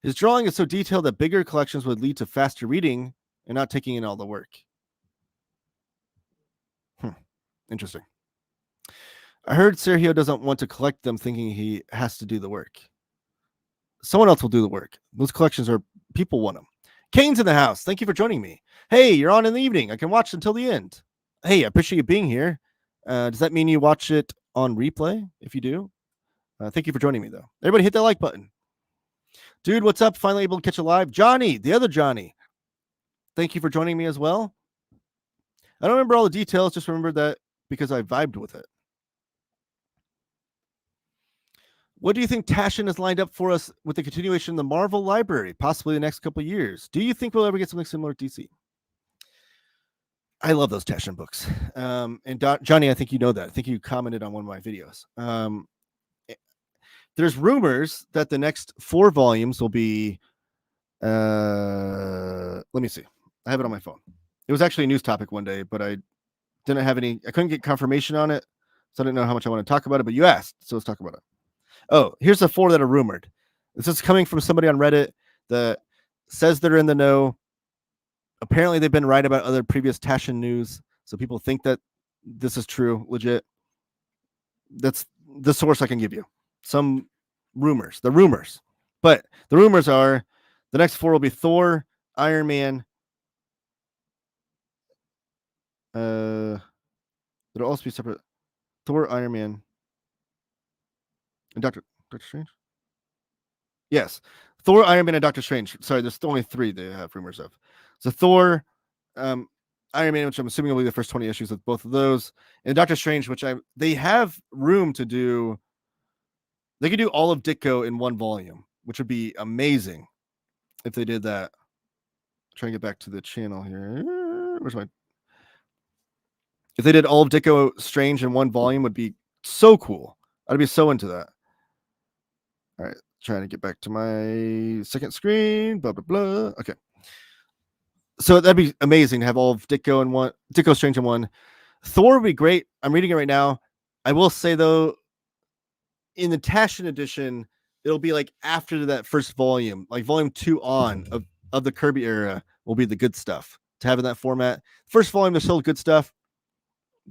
His drawing is so detailed that bigger collections would lead to faster reading and not taking in all the work. Interesting. I heard Sergio doesn't want to collect them, thinking he has to do the work. Someone else will do the work. Those collections are, people want them. Kane's in the house. Thank you for joining me. Hey, you're on in the evening. I can watch until the end. Hey, I appreciate you being here. Does that mean you watch it on replay? If you do, thank you for joining me, though. Everybody hit that like button. Dude, what's up? Finally able to catch a live. Johnny, the other Johnny. Thank you for joining me as well. I don't remember all the details. Just remember that because I vibed with it. What do you think Taschen has lined up for us with the continuation of the Marvel library, possibly the next couple of years? Do you think we'll ever get something similar to DC? I love those Taschen books. And Johnny, I think you know that. I think you commented on one of my videos. There's rumors that the next 4 volumes will be, let me see. I have it on my phone. It was actually a news topic one day, but I couldn't get confirmation on it. So I didn't know how much I want to talk about it, but you asked, so let's talk about it. Oh, here's the 4 that are rumored. This is coming from somebody on Reddit that says they're in the know. Apparently, they've been right about other previous Taschen news, so people think that this is true, legit. That's the source I can give you. Some rumors. The rumors. But the rumors are the next 4 will be Thor, Iron Man. It'll also be separate. Thor, Iron Man, and Doctor Strange? Yes. Thor, Iron Man, and Doctor Strange. Sorry, there's only 3 they have rumors of. So Thor, Iron Man, which I'm assuming will be the first 20 issues of both of those, and Doctor Strange, which they have room to do. They could do all of Ditko in 1 volume, which would be amazing if they did that. Trying to get back to the channel here. If they did all of Ditko Strange in 1 volume, would be so cool. I'd be so into that. All right, trying to get back to my second screen. Blah blah blah. Okay, so that'd be amazing to have all of Ditko in 1, Ditko Strange in 1. Thor would be great. I'm reading it right now. I will say though, in the Taschen edition, it'll be like after that first volume, like volume 2 on of the Kirby era will be the good stuff to have in that format. First volume, there's still good stuff,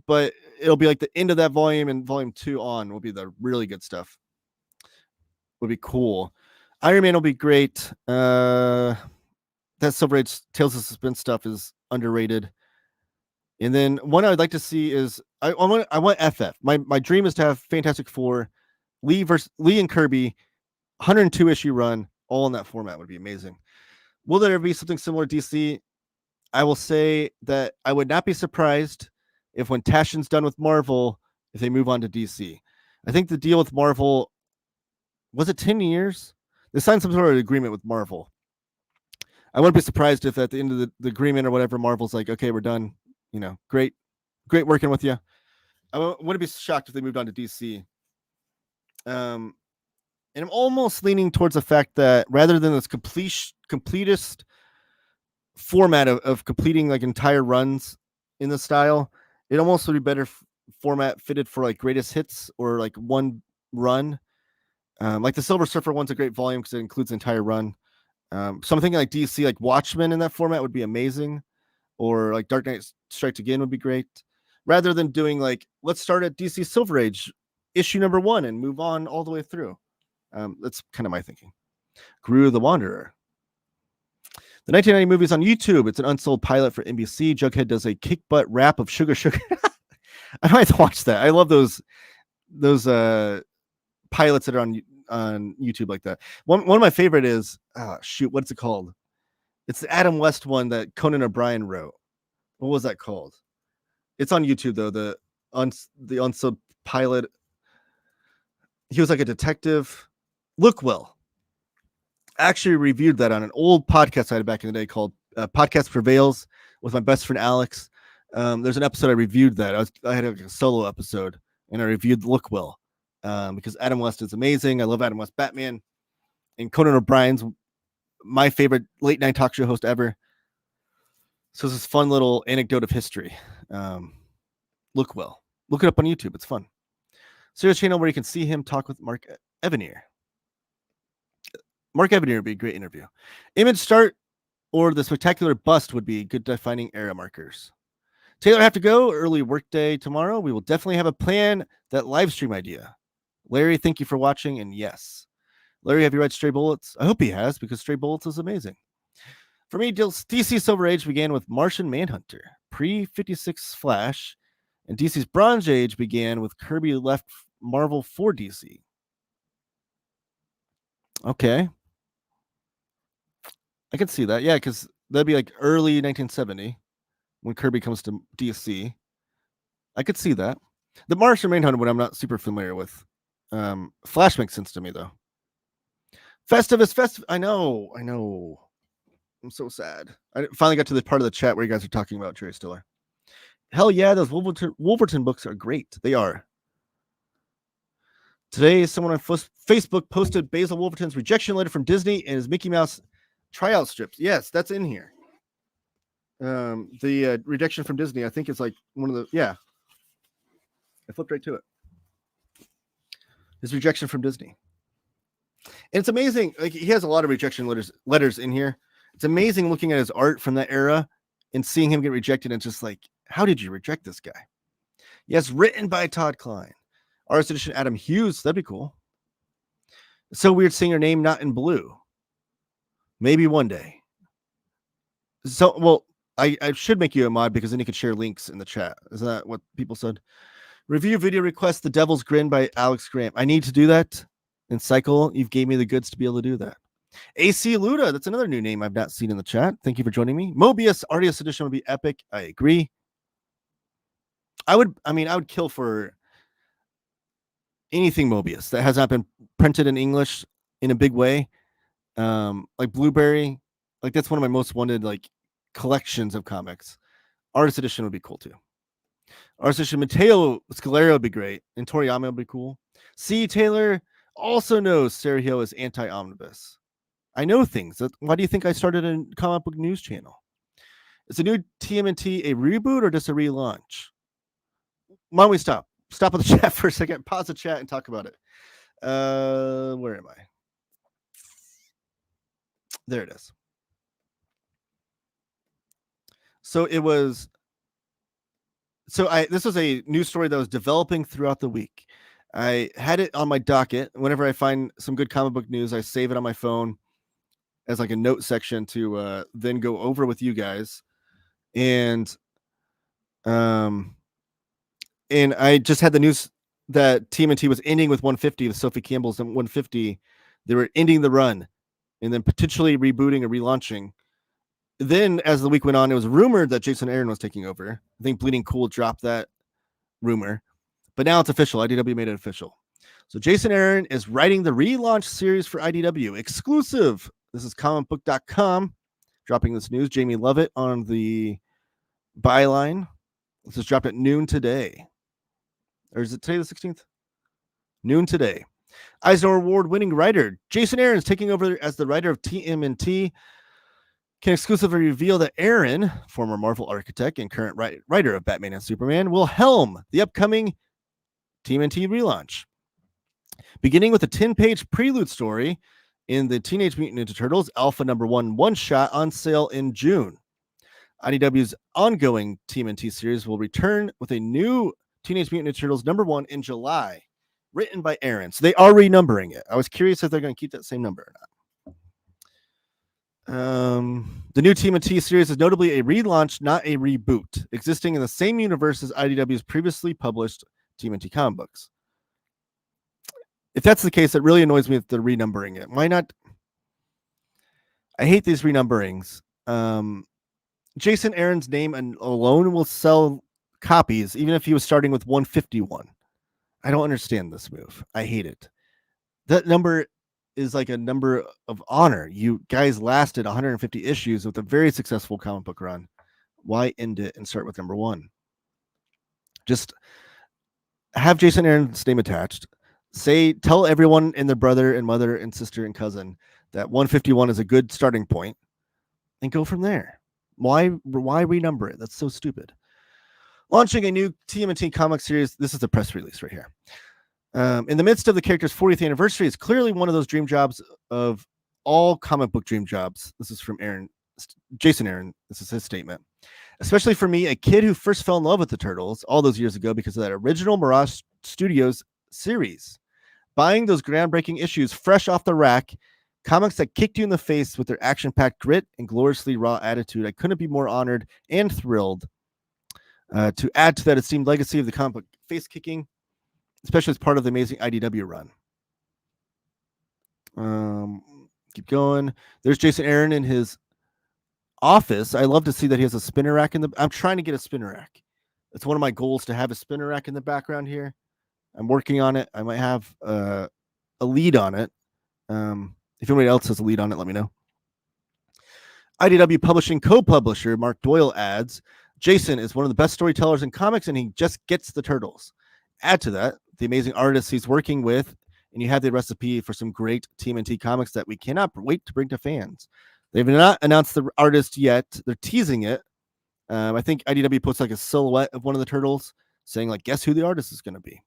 but it'll be like the end of that volume, and volume 2 on will be the really good stuff. Would be cool. Iron Man will be great. That Silver Age Tales of Suspense stuff is underrated. And then one I'd like to see is I want FF. My dream is to have Fantastic Four, Lee and Kirby, 102 issue run, all in that format would be amazing. Will there be something similar to DC? I will say that I would not be surprised if when Taschen's done with Marvel, if they move on to DC. I think the deal with Marvel Was it 10 years? They signed some sort of agreement with Marvel. I wouldn't be surprised if at the end of the agreement or whatever, Marvel's like, okay, we're done. Great working with you. I wouldn't be shocked if they moved on to DC. And I'm almost leaning towards the fact that rather than this completist format of completing like entire runs in the style, it almost would be better format fitted for like greatest hits or like one run. Like the Silver Surfer one's a great volume because it includes the entire run. Something like DC, like Watchmen in that format would be amazing, or like Dark Knight Strikes Again would be great. Rather than doing like, let's start at DC Silver Age issue number 1 and move on all the way through. That's kind of my thinking. Gru the Wanderer. The 1990 movie is on YouTube. It's an unsold pilot for NBC. Jughead does a kick butt rap of Sugar Sugar. I might have to watch that. I love those pilots that are on YouTube like that. One of my favorite is what's it called? It's the Adam West one that Conan O'Brien wrote. What was that called? It's on YouTube though. The unsold pilot. He was like a detective. Look Well. Actually reviewed that on an old podcast I had back in the day called Podcast Prevails with my best friend Alex. There's an episode I reviewed that. I had a solo episode and I reviewed Look Well because Adam West is amazing. I love Adam West Batman, and Conan O'Brien's my favorite late night talk show host ever. So it's this fun little anecdote of history. Look Well. Look it up on YouTube. It's fun. Serious channel where you can see him talk with Mark Evanier. Mark Evanier would be a great interview. Image Start or The Spectacular Bust would be good defining era markers. Taylor, I have to go. Early workday tomorrow. We will definitely have a plan. That live stream idea. Larry, thank you for watching. And yes, Larry, have you read Stray Bullets? I hope he has, because Stray Bullets is amazing. For me, DC Silver Age began with Martian Manhunter, pre-56 Flash, and DC's Bronze Age began with Kirby left Marvel for DC. Okay. I can see that. Yeah, because that'd be like early 1970 when Kirby comes to DC. I could see that. The Martian Manhunter one I'm not super familiar with. Flash makes sense to me, though. Festivus. I know. I'm so sad. I finally got to the part of the chat where you guys are talking about Jerry Stiller. Hell yeah, those Wolverton books are great. They are. Today, someone on Facebook posted Basil Wolverton's rejection letter from Disney and his Mickey Mouse tryout strips. Yes, that's in here. The rejection from Disney, I think, is like one of the, yeah. I flipped right to it. His rejection from Disney. And it's amazing. Like, he has a lot of rejection letters in here. It's amazing looking at his art from that era and seeing him get rejected and just like, how did you reject this guy? Yes, written by Todd Klein. Artist edition Adam Hughes. That'd be cool. It's so weird seeing your name not in blue. Maybe one day. So, well, I should make you a mod because then you could share links in the chat. Isn't that what people said? Review video request The Devil's Grin by Alex Graham. I need to do that. In Cycle, you've gave me the goods to be able to do that. AC Luda, that's another new name I've not seen in the chat. Thank you for joining me. Mobius Artist Edition would be epic. I agree. I would kill for anything Mobius that has not been printed in English in a big way. Like Blueberry. Like, that's one of my most wanted like collections of comics. Artist Edition would be cool too. Artist Edition Mateo Scalera would be great. And Toriyama would be cool. C. Taylor also knows Sergio is anti-omnibus. I know things. Why do you think I started a comic book news channel? Is the new TMNT a reboot or just a relaunch? Why don't we stop? Stop at the chat for a second. Pause the chat and talk about it. Where am I? There it is. So it was. This was a news story that was developing throughout the week. I had it on my docket. Whenever I find some good comic book news, I save it on my phone as like a note section to then go over with you guys. And I just had the news that TMNT was ending with 150 with Sophie Campbell's 150. They were ending the run and then potentially rebooting or relaunching. Then as the week went on, it was rumored that Jason Aaron was taking over. I think Bleeding Cool dropped that rumor, but now it's official. IDW made it official. So Jason Aaron is writing the relaunch series for IDW. Exclusive. This is comicbook.com dropping this news. Jamie Lovett on the byline. This is dropped at noon today. Or is it today the 16th? Noon today. Eisner Award-winning writer Jason Aaron is taking over as the writer of TMNT. Can exclusively reveal that Aaron, former Marvel architect and current writer of Batman and Superman, will helm the upcoming TMNT relaunch. Beginning with a 10-page prelude story in the Teenage Mutant Ninja Turtles Alpha #1 one-shot on sale in June. IDW's ongoing TMNT series will return with a new Teenage Mutant Ninja Turtles #1 in July, written by Aaron. So they are renumbering it. I was curious if they're going to keep that same number or not. The new TMNT series is notably a relaunch, not a reboot, existing in the same universe as IDW's previously published TMNT comic books. If that's the case, it really annoys me that they're renumbering it. Why not? I hate these renumberings. Jason Aaron's name alone will sell copies, even if he was starting with 151. I don't understand this move. I hate it. That number is like a number of honor. You guys lasted 150 issues with a very successful comic book run. Why end it and start with #1? Just have Jason Aaron's name attached. Tell everyone and their brother and mother and sister and cousin that 151 is a good starting point, and go from there. Why renumber it? That's so stupid. Launching a new TMNT comic series. This is a press release right here. In the midst of the character's 40th anniversary, is clearly one of those dream jobs of all comic book dream jobs. This is from Jason Aaron. This is his statement. Especially for me, a kid who first fell in love with the Turtles all those years ago because of that original Mirage Studios series. Buying those groundbreaking issues fresh off the rack, comics that kicked you in the face with their action-packed grit and gloriously raw attitude. I couldn't be more honored and thrilled to add to that esteemed legacy of the comic book face kicking, especially as part of the amazing IDW run. Keep going. There's Jason Aaron in his office. I love to see that he has a spinner rack I'm trying to get a spinner rack. It's one of my goals to have a spinner rack in the background here. I'm working on it. I might have a lead on it. If anybody else has a lead on it, let me know. IDW Publishing co-publisher Mark Doyle adds, Jason is one of the best storytellers in comics, and he just gets the Turtles. Add to that the amazing artists he's working with, and you have the recipe for some great TMNT comics that we cannot wait to bring to fans. They've not announced the artist yet. They're teasing it. I think IDW puts like a silhouette of one of the Turtles saying, like, guess who the artist is going to be.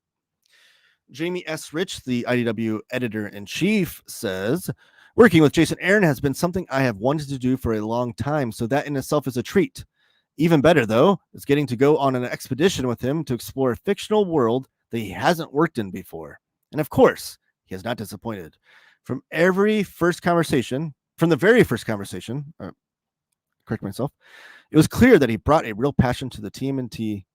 Jamie S. Rich, the IDW editor-in-chief, says, working with Jason Aaron has been something I have wanted to do for a long time, so that in itself is a treat. Even better, though, is getting to go on an expedition with him to explore a fictional world that he hasn't worked in before. And of course, he has not disappointed. From the very first conversation, correct myself, it was clear that he brought a real passion to the TMNT,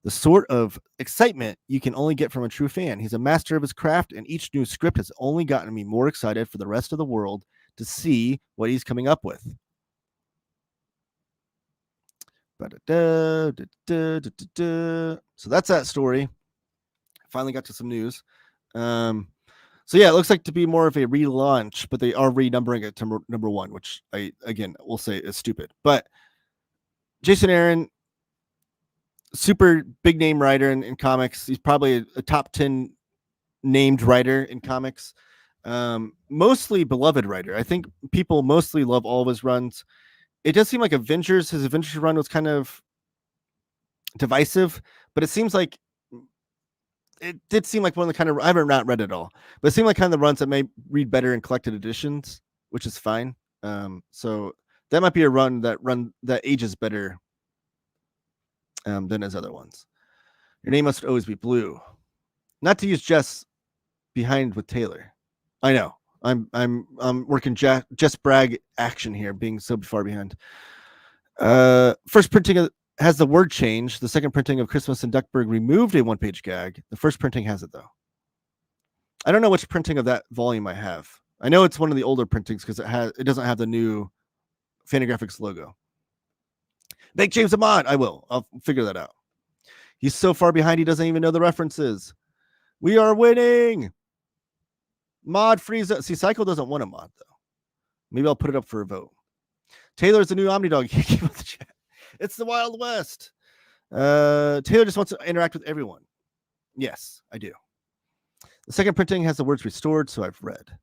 the sort of excitement you can only get from a true fan. He's a master of his craft, and each new script has only gotten me more excited for the rest of the world to see what he's coming up with. So that's that story. Finally got to some news. So yeah, it looks like to be more of a relaunch, but they are renumbering it to #1, which I, again, will say is stupid. But Jason Aaron, super big name writer in comics. He's probably a top 10 named writer in comics. Mostly beloved writer. I think people mostly love all of his runs. It does seem like his Avengers run was kind of divisive, but it seems like it did seem like one of the kind of, I haven't not read it all, but it seemed like kind of the runs that may read better in collected editions, which is fine. So that might be a run that ages better than his other ones. Your name must always be blue. Not to use Jess behind with Taylor. I know. I'm working Jess Bragg action here, being so far behind. First printing has the word change. The second printing of Christmas in Duckburg removed a one-page gag. The first printing has it, though. I don't know which printing of that volume I have. I know it's one of the older printings because it doesn't have the new Fantagraphics logo. Make James Amott. I'll figure that out. He's so far behind he doesn't even know the references. We are winning. Mod Frieza. See, Cycle doesn't want a mod though. Maybe I'll put it up for a vote. Taylor's the new Omnidog. Keep with the chat. It's the Wild West. Taylor just wants to interact with everyone. Yes, I do. The second printing has the words restored, so I've read.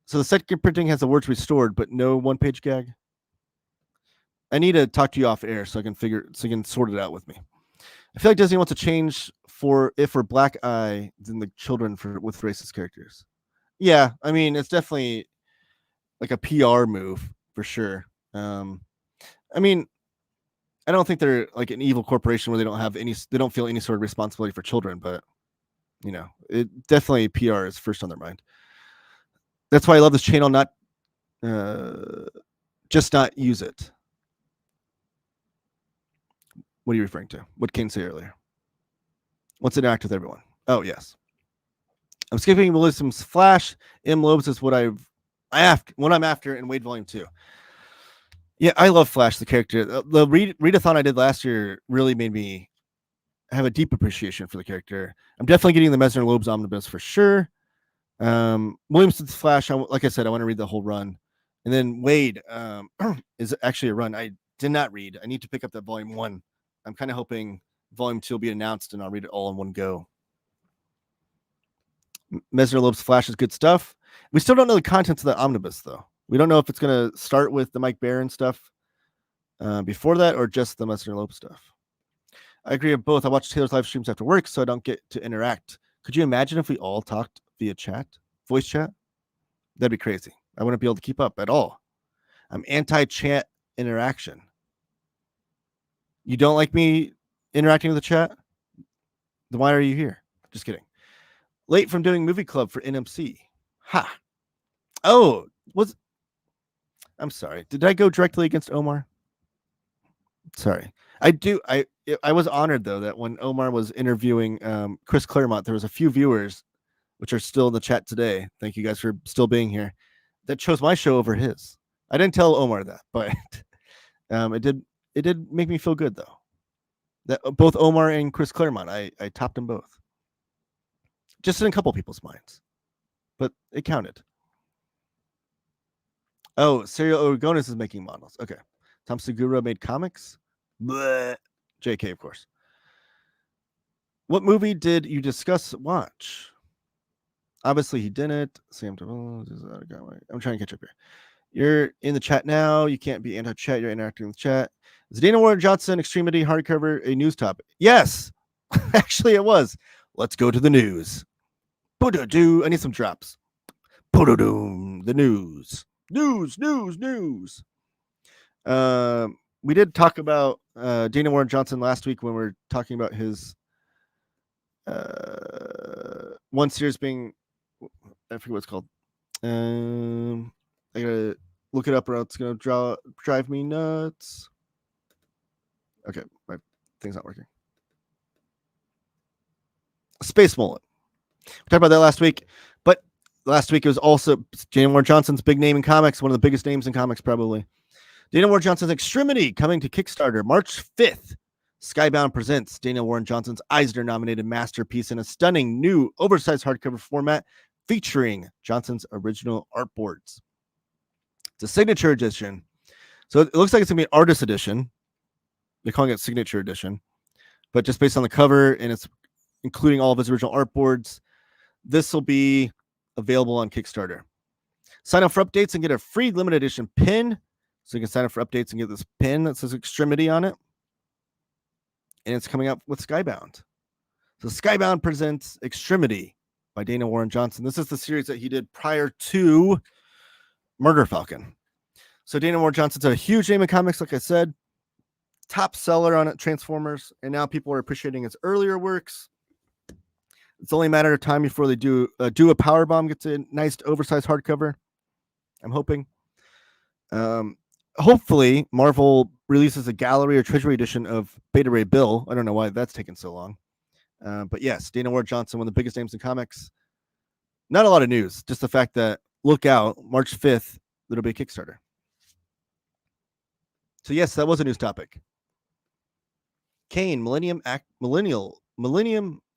So the second printing has the words restored, but no one-page gag. I need to talk to you off air so I can sort it out with me. I feel like Disney wants to change for Black Eye than the children with racist characters. Yeah, I mean it's definitely like a PR move for sure. I mean, I don't think they're like an evil corporation where they don't feel any sort of responsibility for children, but you know, it definitely PR is first on their mind. That's why I love this channel. Not use it. What are you referring to? What Kane said earlier? Let's interact with everyone. Oh yes, I'm skipping Willis's Flash. M. Lobes is what I'm after in Wade Volume 2. Yeah, I love Flash, the character. The readathon I did last year really made me have a deep appreciation for the character. I'm definitely getting the Messner Lobes omnibus for sure. Williamson's Flash, like I said, I want to read the whole run. And then Wade is actually a run I did not read. I need to pick up that Volume 1. I'm kind of hoping Volume 2 will be announced and I'll read it all in one go. Messner Lobes Flash is good stuff. We still don't know the contents of the omnibus, though. We don't know if it's going to start with the Mike Baron stuff before that or just the Messner Lobes stuff. I agree with both. I watch Taylor's live streams after work, so I don't get to interact. Could you imagine if we all talked via chat, voice chat? That'd be crazy. I wouldn't be able to keep up at all. I'm anti-chat interaction. You don't like me interacting with the chat? Then why are you here? Just kidding. Late from doing movie club for NMC. Ha. Oh, I'm sorry. Did I go directly against Omar? Sorry. I was honored though that when Omar was interviewing Chris Claremont, there was a few viewers, which are still in the chat today. Thank you guys for still being here. That chose my show over his. I didn't tell Omar that, but it did make me feel good though. That both Omar and Chris Claremont, I topped them both. Just in a couple people's minds, but it counted. Oh, Serial Oregonis is making models. Okay. Tom Segura made comics. Bleh. JK, of course. What movie did you watch? Obviously, he didn't. I'm trying to catch up here. You're in the chat now. You can't be anti-chat. You're interacting with the chat. Is Dana Warren Johnson Extremity hardcover a news topic? Yes. Actually, it was. Let's go to the news. I need some drops. The news. News. We did talk about Dana Warren Johnson last week when we were talking about his one series being, I forget what it's called. I gotta look it up or it's gonna drive me nuts. Okay, my thing's not working. Space Mullet. We talked about that last week, but last week it was also Dana Warren Johnson's big name in comics, one of the biggest names in comics probably. Dana Warren Johnson's Extremity coming to Kickstarter March 5th. Skybound presents Dana Warren Johnson's Eisner-nominated masterpiece in a stunning new oversized hardcover format featuring Johnson's original artboards. It's a signature edition. So it looks like it's going to be an artist edition. They're calling it signature edition. But just based on the cover and it's including all of his original artboards, this will be available on Kickstarter. Sign up for updates and get a free limited edition pin. So you can sign up for updates and get this pin that says Extremity on it. And it's coming up with Skybound. So Skybound presents Extremity by Dana Warren Johnson. This is the series that he did prior to Murder Falcon. So Dana Warren Johnson's a huge name in comics, like I said. Top seller on Transformers. And now people are appreciating his earlier works. It's only a matter of time before they do a Powerbomb gets a nice oversized hardcover. I'm hoping. Hopefully, Marvel releases a gallery or treasury edition of Beta Ray Bill. I don't know why that's taken so long. But yes, Dana Warren Johnson, one of the biggest names in comics. Not a lot of news. Just the fact that, look out, March 5th, there'll be a Kickstarter. So yes, that was a news topic. Kane, Millennium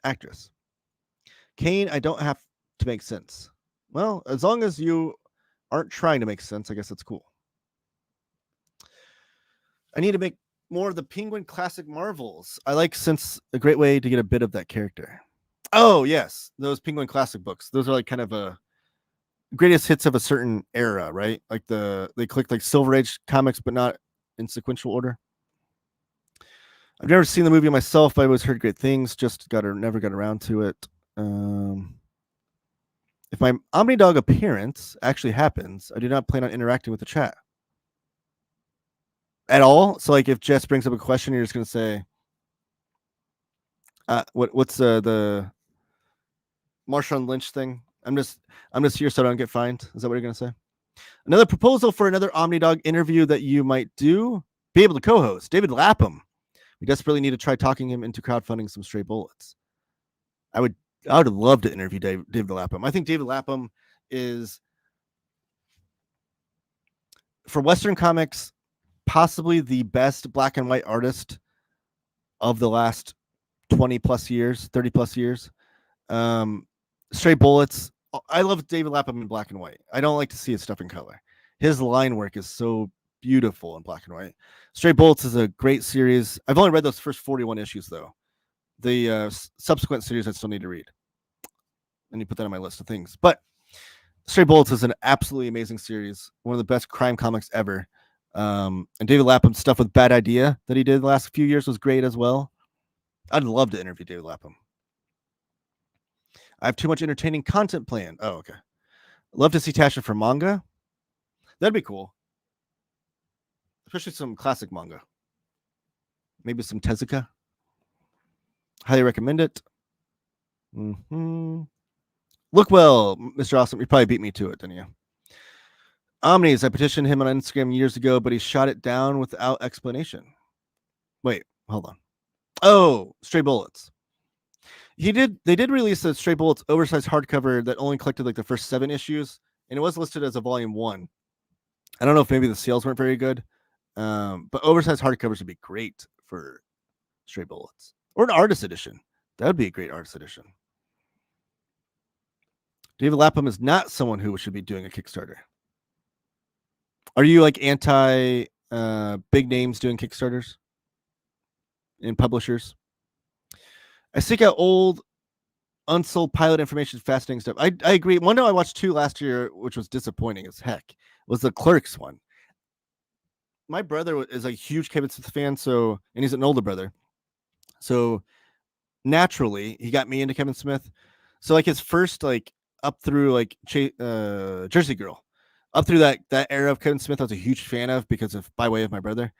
actress. Kane, I don't have to make sense. Well, as long as you aren't trying to make sense, I guess that's cool. I need to make more of the Penguin Classic Marvels. I like Since a great way to get a bit of that character. Oh, yes. Those Penguin Classic books. Those are like kind of a greatest hits of a certain era, right? Like they click like Silver Age comics, but not in sequential order. I've never seen the movie myself, but I always heard great things. Just never got around to it. If my Omnidog appearance actually happens, I do not plan on interacting with the chat at all. So, like, if Jess brings up a question, you're just gonna say, "What's the Marshawn Lynch thing?" I'm just here so I don't get fined. Is that what you're gonna say? Another proposal for another Omnidog interview that you might do: be able to co-host David Lapham. We desperately need to try talking him into crowdfunding some Stray Bullets. I would love to interview David Lapham. I think David Lapham is, for Western comics, possibly the best black and white artist of the last 20 plus years, 30 plus years. Stray Bullets. I love David Lapham in black and white. I don't like to see his stuff in color. His line work is so beautiful in black and white. Stray Bullets is a great series. I've only read those first 41 issues, though. The subsequent series I still need to read. And you put that on my list of things. But Stray Bullets is an absolutely amazing series. One of the best crime comics ever. And David Lapham's stuff with Bad Idea that he did the last few years was great as well. I'd love to interview David Lapham. I have too much entertaining content planned. Oh, okay. Love to see Tasha for manga. That'd be cool. Especially some classic manga. Maybe some Tezuka. Highly recommend it. Look well, Mr. Awesome. You probably beat me to it, didn't you? Omnis, I petitioned him on Instagram years ago, but he shot it down without explanation. Wait, hold on. Oh, Stray Bullets. They did release a Stray Bullets oversized hardcover that only collected like the first 7 issues, and it was listed as a volume 1. I don't know if maybe the sales weren't very good, but oversized hardcovers would be great for Stray Bullets. Or an artist edition. That would be a great artist edition. David Lapham is not someone who should be doing a Kickstarter. Are you like anti big names doing Kickstarters and publishers? I seek out old, unsold pilot information, fascinating stuff. I agree. One I watched 2 last year, which was disappointing as heck, was the Clerks one. My brother is a huge Kevin Smith fan, and he's an older brother. So naturally, he got me into Kevin Smith. So like his first like up through like Jersey Girl, up through that era of Kevin Smith, I was a huge fan of by way of my brother.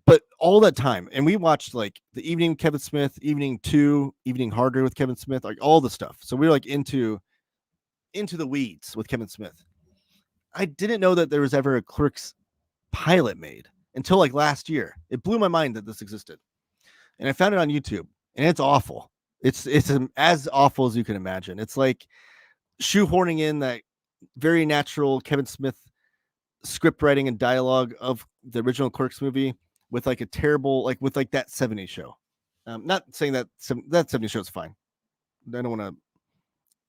But all that time, and we watched like the Evening Kevin Smith, Evening 2, Evening Harder with Kevin Smith, like all the stuff. So we were like into the weeds with Kevin Smith. I didn't know that there was ever a Clerks pilot made until like last year. It blew my mind that this existed. And I found it on YouTube, and it's awful. It's as awful as you can imagine. It's like shoehorning in that very natural Kevin Smith script writing and dialogue of the original Clerks movie with like a terrible, like with like that 70s show. Not saying that 70s show is fine. I don't want to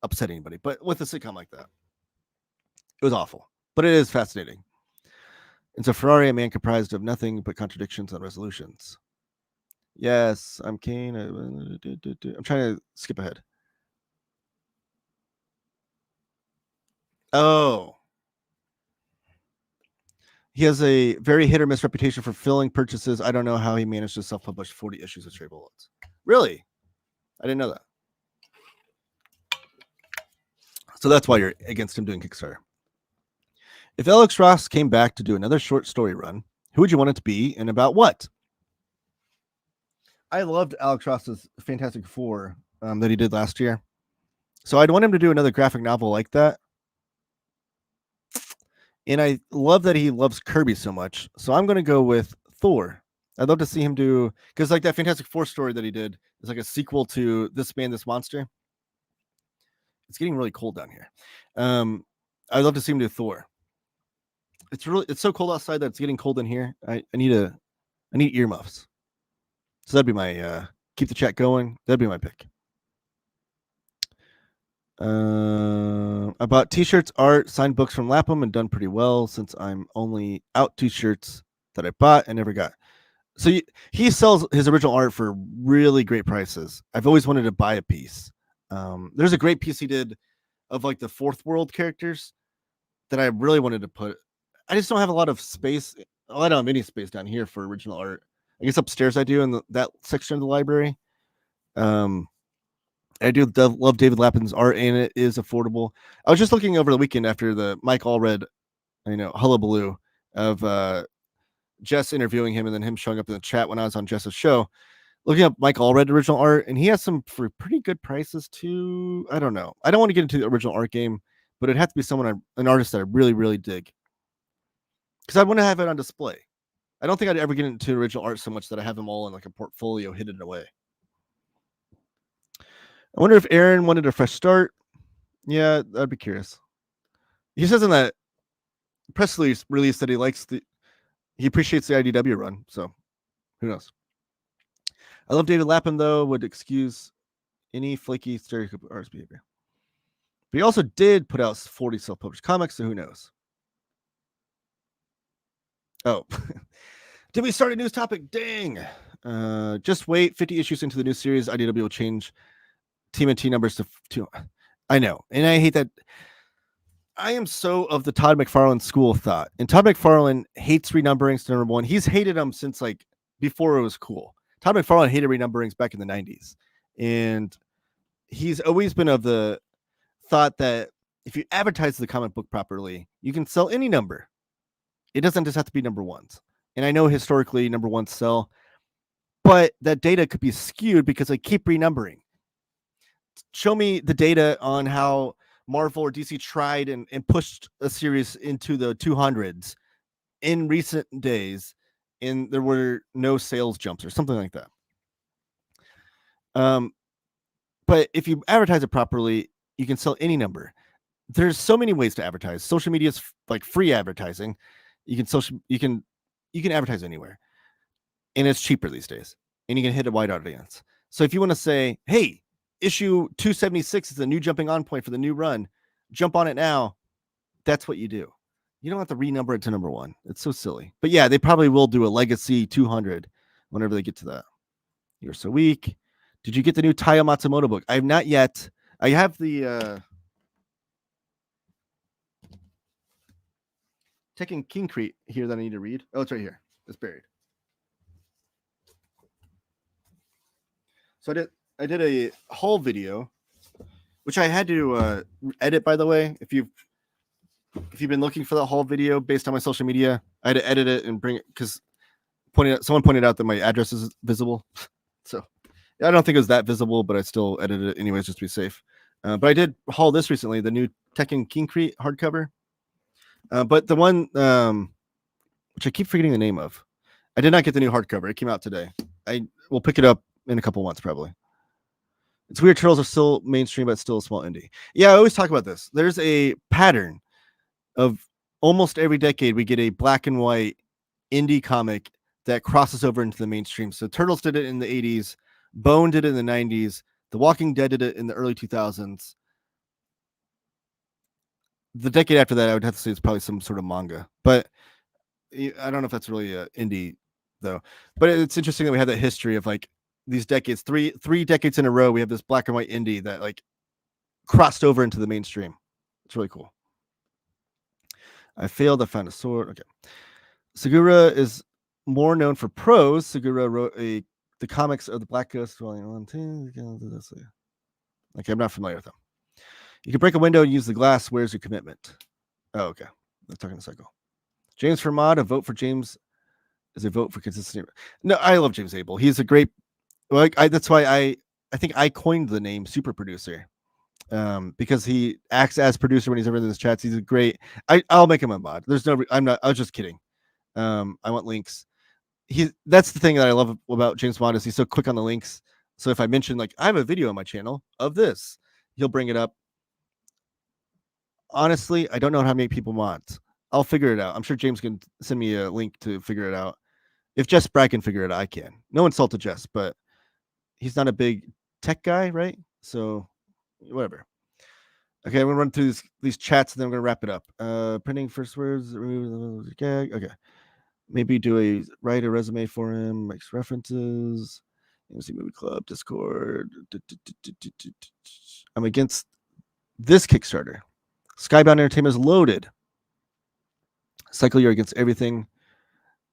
upset anybody, but with a sitcom like that, it was awful, but it is fascinating. It's a Ferrari, a man comprised of nothing but contradictions and resolutions. Yes, I'm Kane. I'm trying to skip ahead. Oh. He has a very hit or miss reputation for filling purchases. I don't know how he managed to self-publish 40 issues of Stray Bullets. Really? I didn't know that. So that's why you're against him doing Kickstarter. If Alex Ross came back to do another short story run, who would you want it to be and about what? I loved Alex Ross's Fantastic Four that he did last year. So I'd want him to do another graphic novel like that. And I love that he loves Kirby so much. So I'm going to go with Thor. I'd love to see him do, because like that Fantastic Four story that he did is like a sequel to This Man, This Monster. It's getting really cold down here. I'd love to see him do Thor. It's so cold outside that it's getting cold in here. I need earmuffs. So that'd be my keep the chat going. That'd be my pick. I bought t-shirts, art, signed books from Lapham, and done pretty well since I'm only out t-shirts that I bought and never got. So he sells his original art for really great prices. I've always wanted to buy a piece. There's a great piece he did of like the Fourth World characters that I really wanted to put. I just don't have a lot of space. I don't have any space down here for original art. I guess upstairs I do in that section of the library. I do love David Lapham's art, and it is affordable. I was just looking over the weekend after the Mike Allred, hullabaloo of Jess interviewing him and then him showing up in the chat when I was on Jess's show, looking up Mike Allred original art, and he has some for pretty good prices too. I don't know. I don't want to get into the original art game, but it'd have to be an artist that I really, really dig. Because I want to have it on display. I don't think I'd ever get into original art so much that I have them all in like a portfolio hidden away. I wonder if Aaron wanted a fresh start. Yeah, I'd be curious. He says in that press release that he appreciates the IDW run, so who knows? I love David Lapham, though, would excuse any flaky stereotype artist behavior. But he also did put out 40 self-published comics, so who knows? Oh, did we start a news topic? Dang. Just wait. 50 issues into the new series, IDW will change TMNT numbers to 2. I know, and I hate that. I am so of the Todd McFarlane school of thought, and Todd McFarlane hates renumberings to number one. He's hated them since like before it was cool. Todd McFarlane hated renumberings back in the 90s, and he's always been of the thought that if you advertise the comic book properly, you can sell any number. It doesn't just have to be number ones. And I know historically number ones sell, but that data could be skewed because they keep renumbering. Show me the data on how Marvel or DC tried and pushed a series into the 200s in recent days, and there were no sales jumps or something like that. But if you advertise it properly, you can sell any number. There's so many ways to advertise. Social media is like free advertising. You can advertise anywhere, and it's cheaper these days, and you can hit a wide audience. So if you want to say, hey, issue 276 is a new jumping on point for the new run, jump on it now, that's what you do. You don't have to renumber it to number one. It's so silly. But yeah, they probably will do a legacy 200 whenever they get to that. You're so weak. Did you get the new Taiyo Matsumoto book? I have not yet. I have the Tekken Concrete here that I need to read. Oh, it's right here. It's buried. So I did a haul video, which I had to edit, by the way. If you've been looking for that haul video based on my social media, I had to edit it and bring it because someone pointed out that my address is visible. So I don't think it was that visible, but I still edited it anyways just to be safe. But I did haul this recently, the new Tekken Concrete hardcover. But the one which I keep forgetting the name of, I did not get the new hardcover. It came out today. I will pick it up in a couple months probably. It's weird. Turtles are still mainstream, but still a small indie. Yeah, I always talk about this. There's a pattern of almost every decade we get a black and white indie comic that crosses over into the mainstream. So Turtles did it in the 80s. Bone did it in the 90s. The Walking Dead did it in the early 2000s. The decade after that, I would have to say it's probably some sort of manga. But I don't know if that's really indie, though. But it's interesting that we have that history of like these decades, three decades in a row, we have this black and white indie that like crossed over into the mainstream. It's really cool. I failed. I found a sword. Okay. Segura is more known for prose. Segura wrote the comics of the Black Ghost. Volume 1, 2. Okay, I'm not familiar with them. You can break a window and use the glass. Where's your commitment? Oh, okay. Let's talk in a cycle. James Fermad, a vote for James is a vote for consistency. No, I love James Abel. He's a great. Like that's why I think I coined the name super producer, because he acts as producer when he's ever in the chats. He's a great. I'll make him a mod. There's no. I'm not. I was just kidding. I want links. That's the thing that I love about James Bond is he's so quick on the links. So if I mention like I have a video on my channel of this, he'll bring it up. Honestly, I don't know how to make people mods. I'll figure it out. I'm sure James can send me a link to figure it out. If Jess Bragg can figure it out, I can. No insult to Jess, but he's not a big tech guy, right? So whatever. Okay, I'm gonna run through these chats and then I'm gonna wrap it up. Printing first words, remove the gag. Okay, maybe write a resume for him, makes references. AMC Movie Club, Discord. I'm against this Kickstarter. Skybound Entertainment is loaded. Cycle, you're against everything.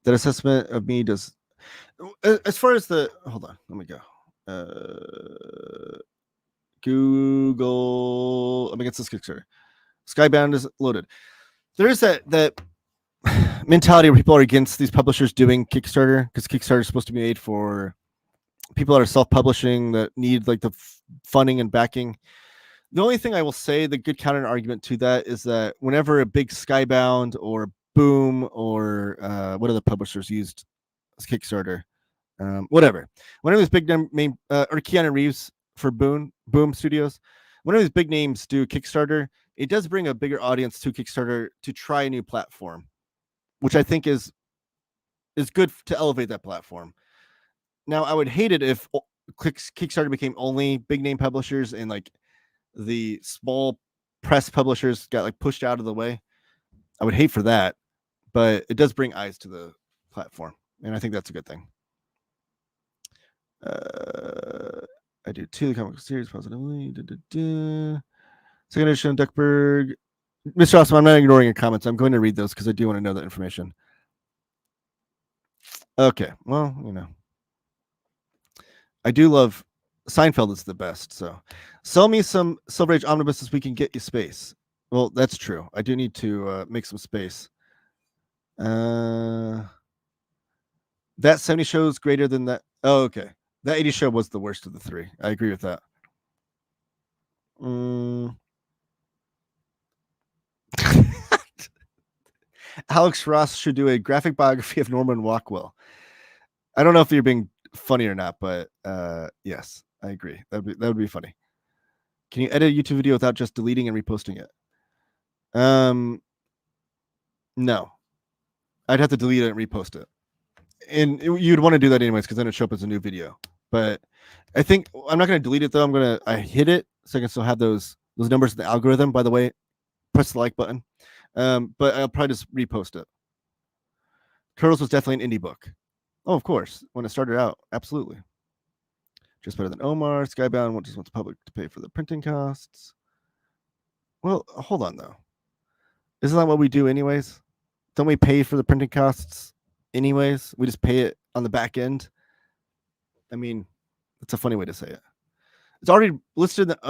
That assessment of me does. As far as hold on, let me go. Google. I'm against this Kickstarter. Skybound is loaded. There is that mentality where people are against these publishers doing Kickstarter because Kickstarter is supposed to be made for people that are self-publishing that need like the funding and backing. The only thing I will say, the good counter argument to that is that whenever a big Skybound or Boom or what other publishers used as Kickstarter, whatever, whenever these big name or Keanu Reeves for Boom Studios, whenever these big names do Kickstarter, it does bring a bigger audience to Kickstarter to try a new platform, which I think is good to elevate that platform. Now, I would hate it if Kickstarter became only big name publishers and like the small press publishers got like pushed out of the way. I would hate for that, but it does bring eyes to the platform, and I think that's a good thing. I do too. The comic series positively. Second edition, Duckburg. Mr. Awesome, I'm not ignoring your comments. I'm going to read those because I do want to know that information. Okay, well, I do love Seinfeld is the best. So sell me some Silver Age omnibuses. We can get you space. Well, that's true. I do need to make some space. That 70 show is greater than that. Oh, okay. That 80 show was the worst of the three. I agree with that. Alex Ross should do a graphic biography of Norman Rockwell. I don't know if you're being funny or not, but yes, I agree. That would be funny. Can you edit a YouTube video without just deleting and reposting it? No. I'd have to delete it and repost it. And you'd want to do that anyways because then it'd show up as a new video. But I think I'm not going to delete it though. I hit it so I can still have those numbers in the algorithm. By the way, press the like button. But I'll probably just repost it. Turtles was definitely an indie book. Oh, of course. When it started out, absolutely. Just better than Omar. Skybound just wants the public to pay for the printing costs. Well, hold on though. Isn't that what we do anyways? Don't we pay for the printing costs anyways? We just pay it on the back end. I mean, that's a funny way to say it. It's already listed. That's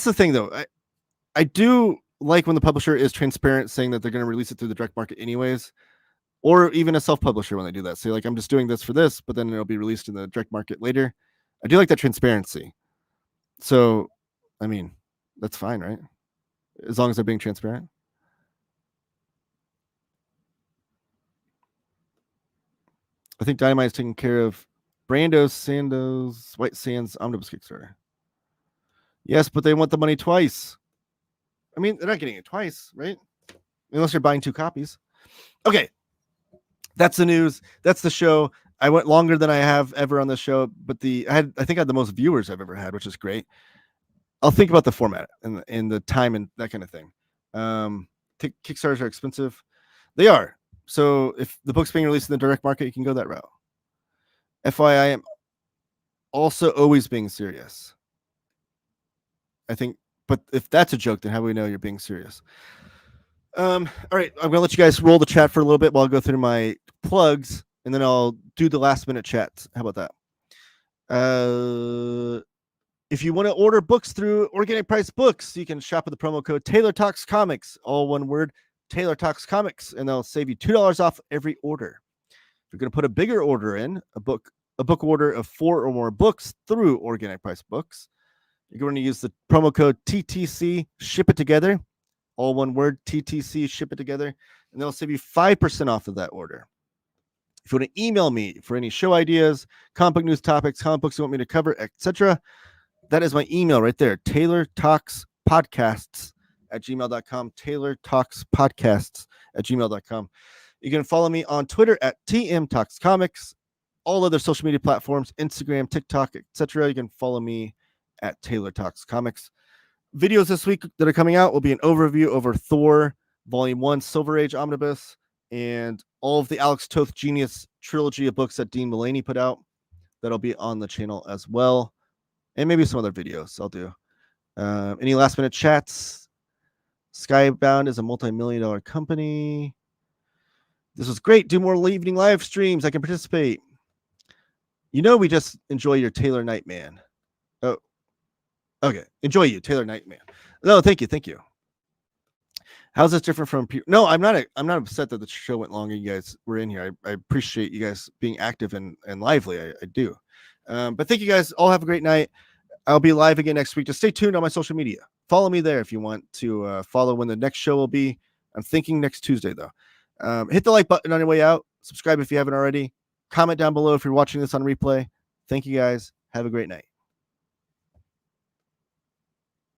the thing though. I do like when the publisher is transparent, saying that they're going to release it through the direct market anyways, or even a self-publisher when they do that. Say like, I'm just doing this for this, but then it'll be released in the direct market later. I do like that transparency. So, I mean, that's fine, right? As long as they're being transparent. I think Dynamite is taking care of Sandoz, White Sands Omnibus Kickstarter. Yes, but they want the money twice. I mean, they're not getting it twice, right? Unless you're buying 2 copies. Okay. That's the news. That's the show. I went longer than I have ever on the show, but I think I had the most viewers I've ever had, which is great. I'll think about the format and the time and that kind of thing. Kickstarters are expensive. They are. So if the book's being released in the direct market, you can go that route. FYI, I am also always being serious. I think, but if that's a joke, then how do we know you're being serious? All right, I'm gonna let you guys roll the chat for a little bit while I go through my plugs, and then I'll do the last minute chats. How about that? If you want to order books through Organic Price Books, you can shop with the promo code Taylor Talks Comics, all one word, Taylor Talks Comics, and they'll save you $2 off every order. If you're going to put a bigger order in, a book order of 4 or more books through Organic Price Books, you're going to use the promo code TTC, ship it together, all one word, TTC, ship it together, and they'll save you 5% off of that order. If you want to email me for any show ideas, comic book news topics, comic books you want me to cover, etc., that is my email right there, TaylorTalksPodcasts@gmail.com, TaylorTalksPodcasts@gmail.com. You can follow me on Twitter at TMTalksComics, all other social media platforms, Instagram, TikTok, etc. You can follow me at Taylor Talks Comics. Videos this week that are coming out will be an overview over Thor Volume 1 Silver Age Omnibus and all of the Alex Toth Genius trilogy of books that Dean Mullaney put out. That'll be on the channel as well. And maybe some other videos I'll do. Any last minute chats? Skybound is a multi-million-dollar company. This was great. Do more evening live streams. I can participate. You know, we just enjoy your Taylor Nightman. Oh, okay. Enjoy you, Taylor Nightman. No, thank you. Thank you. How's this different from? No, I'm not upset that the show went long and you guys were in here. I appreciate you guys being active and lively. I do. But thank you guys. All have a great night. I'll be live again next week. Just stay tuned on my social media. Follow me there if you want to follow when the next show will be. I'm thinking next Tuesday, though. Hit the like button on your way out. Subscribe if you haven't already. Comment down below if you're watching this on replay. Thank you guys. Have a great night.